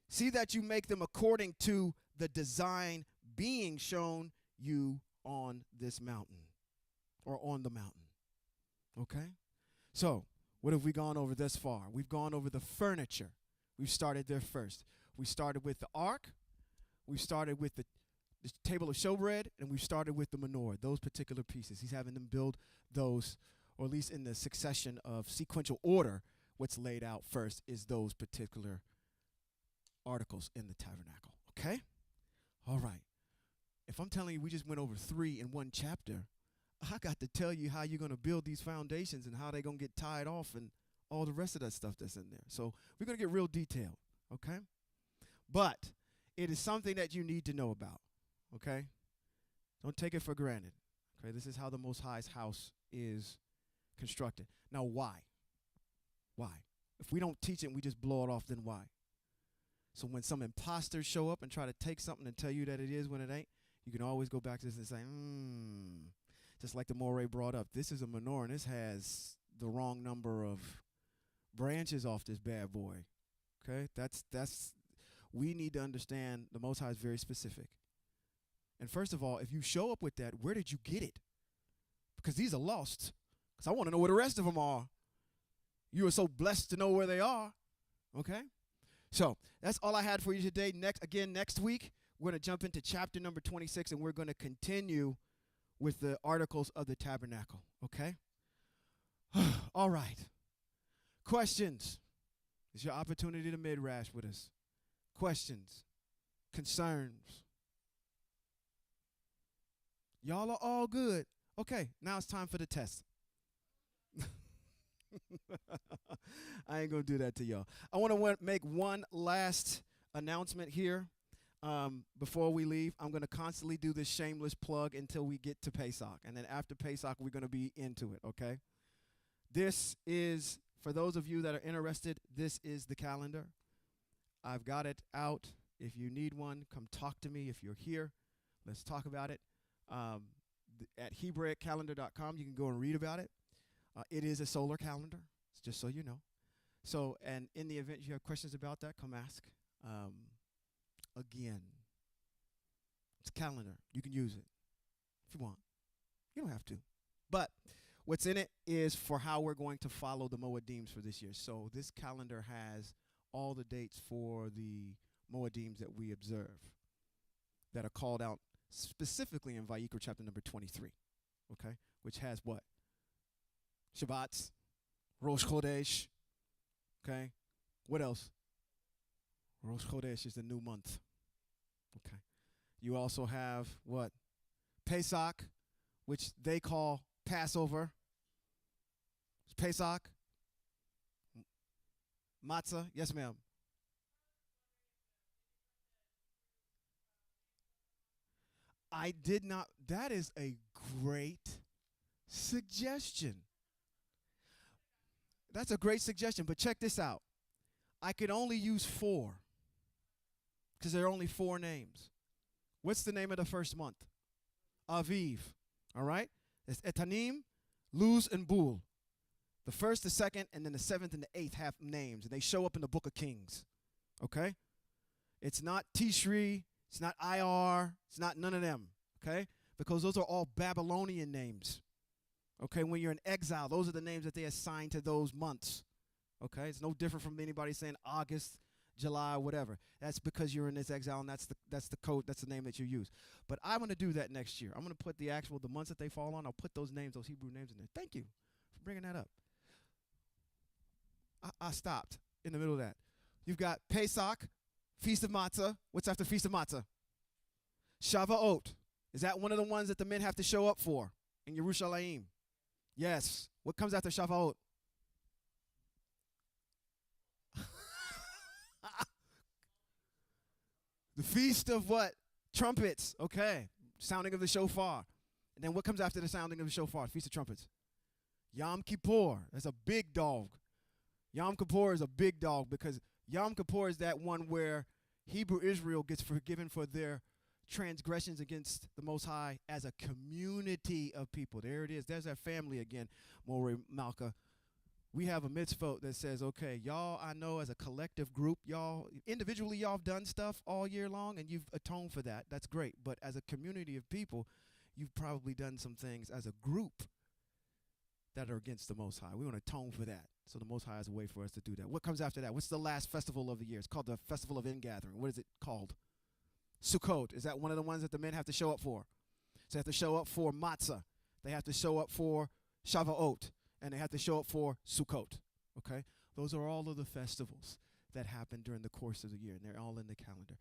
See that you make them according to the design being shown you on this mountain or on the mountain. Okay? So, what have we gone over thus far? We've gone over the furniture. We've started there first. We started with the ark. We started with the table of showbread, and we started with the menorah, those particular pieces. He's having them build those, or at least in the succession of sequential order, what's laid out first is those particular articles in the tabernacle. Okay? All right. If I'm telling you we just went over 3 in one chapter, I got to tell you how you're going to build these foundations and how they're going to get tied off and all the rest of that stuff that's in there. So we're going to get real detailed, okay? But it is something that you need to know about, okay? Don't take it for granted, okay? This is how the Most High's house is constructed. Now, why? Why? If we don't teach it and we just blow it off, then why? So when some imposters show up and try to take something and tell you that it is when it ain't, you can always go back to this and say, just like the Moray brought up, this is a menorah, and this has the wrong number of branches off this bad boy. Okay? That's we need to understand the Most High is very specific. And first of all, if you show up with that, where did you get it? Because these are lost. Because I want to know where the rest of them are. You are so blessed to know where they are. Okay? So that's all I had for you today. Next week, we're going to jump into chapter number 26, and we're going to continue with the articles of the tabernacle, okay? All right. Questions. It's your opportunity to midrash with us. Questions. Concerns. Y'all are all good. Okay, now it's time for the test. I ain't going to do that to y'all. I want to make one last announcement here before we leave. I'm going to constantly do this shameless plug until we get to Pesach. And then after Pesach, we're going to be into it, okay? This is, for those of you that are interested, this is the calendar. I've got it out. If you need one, come talk to me. If you're here, let's talk about it. At HebraiCalendar.com, you can go and read about it. It is a solar calendar, just so you know. So, and in the event you have questions about that, come ask. Again, it's a calendar. You can use it if you want. You don't have to. But what's in it is for how we're going to follow the Moedims for this year. So this calendar has all the dates for the Moedims that we observe that are called out specifically in Vayikra chapter number 23, okay, which has what? Shabbats, Rosh Chodesh, okay? What else? Rosh Chodesh is the new month, okay? You also have what? Pesach, which they call Passover. It's Pesach. Matzah, yes ma'am. I did not, that is a great suggestion. That's a great suggestion, but check this out. I could only use 4 because there are only 4 names. What's the name of the first month? Aviv, all right? It's Etanim, Luz, and Bul. The first, the second, and then the 7th and the 8th have names, and they show up in the book of Kings, okay? It's not Tishri, it's not IR, it's not none of them, okay? Because those are all Babylonian names, okay? When you're in exile, those are the names that they assign to those months, okay? It's no different from anybody saying August, July, whatever. That's because you're in this exile, and that's the code, that's the name that you use. But I'm going to do that next year. I'm going to put the months that they fall on, I'll put those names, those Hebrew names in there. Thank you for bringing that up. I stopped in the middle of that. You've got Pesach, Feast of Matzah. What's after Feast of Matzah? Shavuot. Is that one of the ones that the men have to show up for in Yerushalayim? Yes. What comes after Shavuot? The Feast of what? Trumpets. Okay. Sounding of the shofar. And then what comes after the sounding of the shofar? Feast of Trumpets. Yom Kippur. That's a big dog. Yom Kippur is a big dog because Yom Kippur is that one where Hebrew Israel gets forgiven for their transgressions against the Most High as a community of people. There it is. There's that family again, Moreh Malka. We have a mitzvot that says, okay, y'all, I know as a collective group, y'all, individually, y'all have done stuff all year long, and you've atoned for that. That's great. But as a community of people, you've probably done some things as a group that are against the Most High. We want to atone for that. So the Most High has a way for us to do that. What comes after that? What's the last festival of the year? It's called the Festival of Ingathering. What is it called? Sukkot. Is that one of the ones that the men have to show up for? So they have to show up for Matzah. They have to show up for Shavuot. And they have to show up for Sukkot. Okay? Those are all of the festivals that happen during the course of the year, and they're all in the calendar.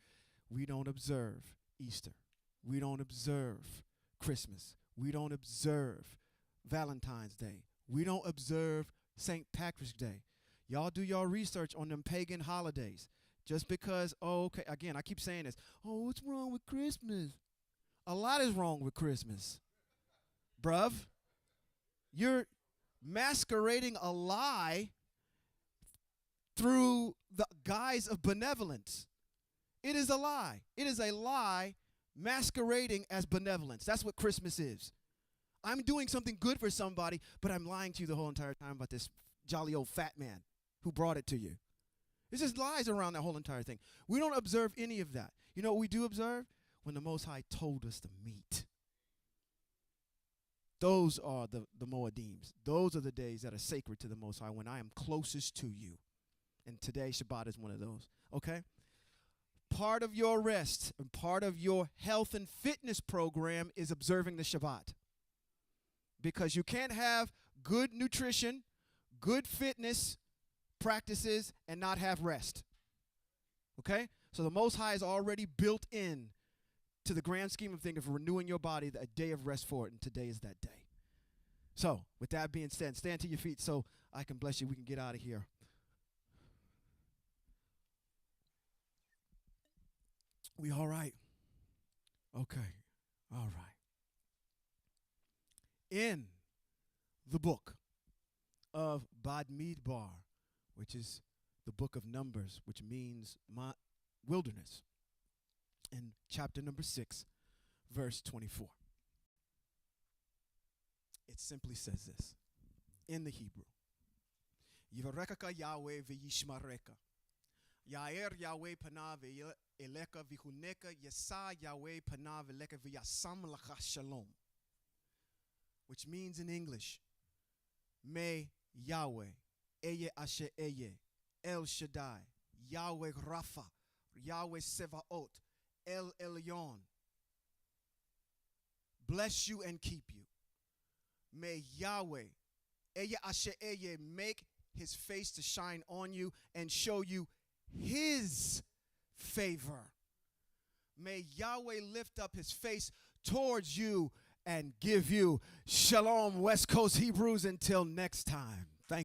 We don't observe Easter. We don't observe Christmas. We don't observe Valentine's Day. We don't observe St. Patrick's Day. Y'all do y'all research on them pagan holidays. Just because, okay, again, I keep saying this. Oh, what's wrong with Christmas? A lot is wrong with Christmas. Bruv, you're masquerading a lie through the guise of benevolence. It is a lie. It is a lie masquerading as benevolence. That's what Christmas is. I'm doing something good for somebody, but I'm lying to you the whole entire time about this jolly old fat man who brought it to you. There's just lies around that whole entire thing. We don't observe any of that. You know what we do observe? When the Most High told us to meet. Those are the Moedims. Those are the days that are sacred to the Most High when I am closest to you. And today, Shabbat is one of those. Okay? Part of your rest and part of your health and fitness program is observing the Shabbat. because you can't have good nutrition, good fitness practices, and not have rest. Okay? So the Most High is already built in to the grand scheme of things of renewing your body, a day of rest for it, and today is that day. So, with that being said, stand to your feet so I can bless you. We can get out of here. We all right? Okay. All right. In the book of Bamidbar, which is the book of Numbers, which means wilderness, in chapter number 6, verse 24. It simply says this in the Hebrew. Yivarekaka Yahweh v'yishmareka. Yair Yahweh panav eleka v'huneka yasa Yahweh panav eleka v'yasam lacha shalom. Which means in English, may Yahweh, Eye Asher Eye, El Shaddai, Yahweh Rapha, Yahweh Sevaot, El Elyon, bless you and keep you. May Yahweh, Eye Asher Eye, make his face to shine on you and show you his favor. May Yahweh lift up his face towards you and give you shalom, West Coast Hebrews. Until next time.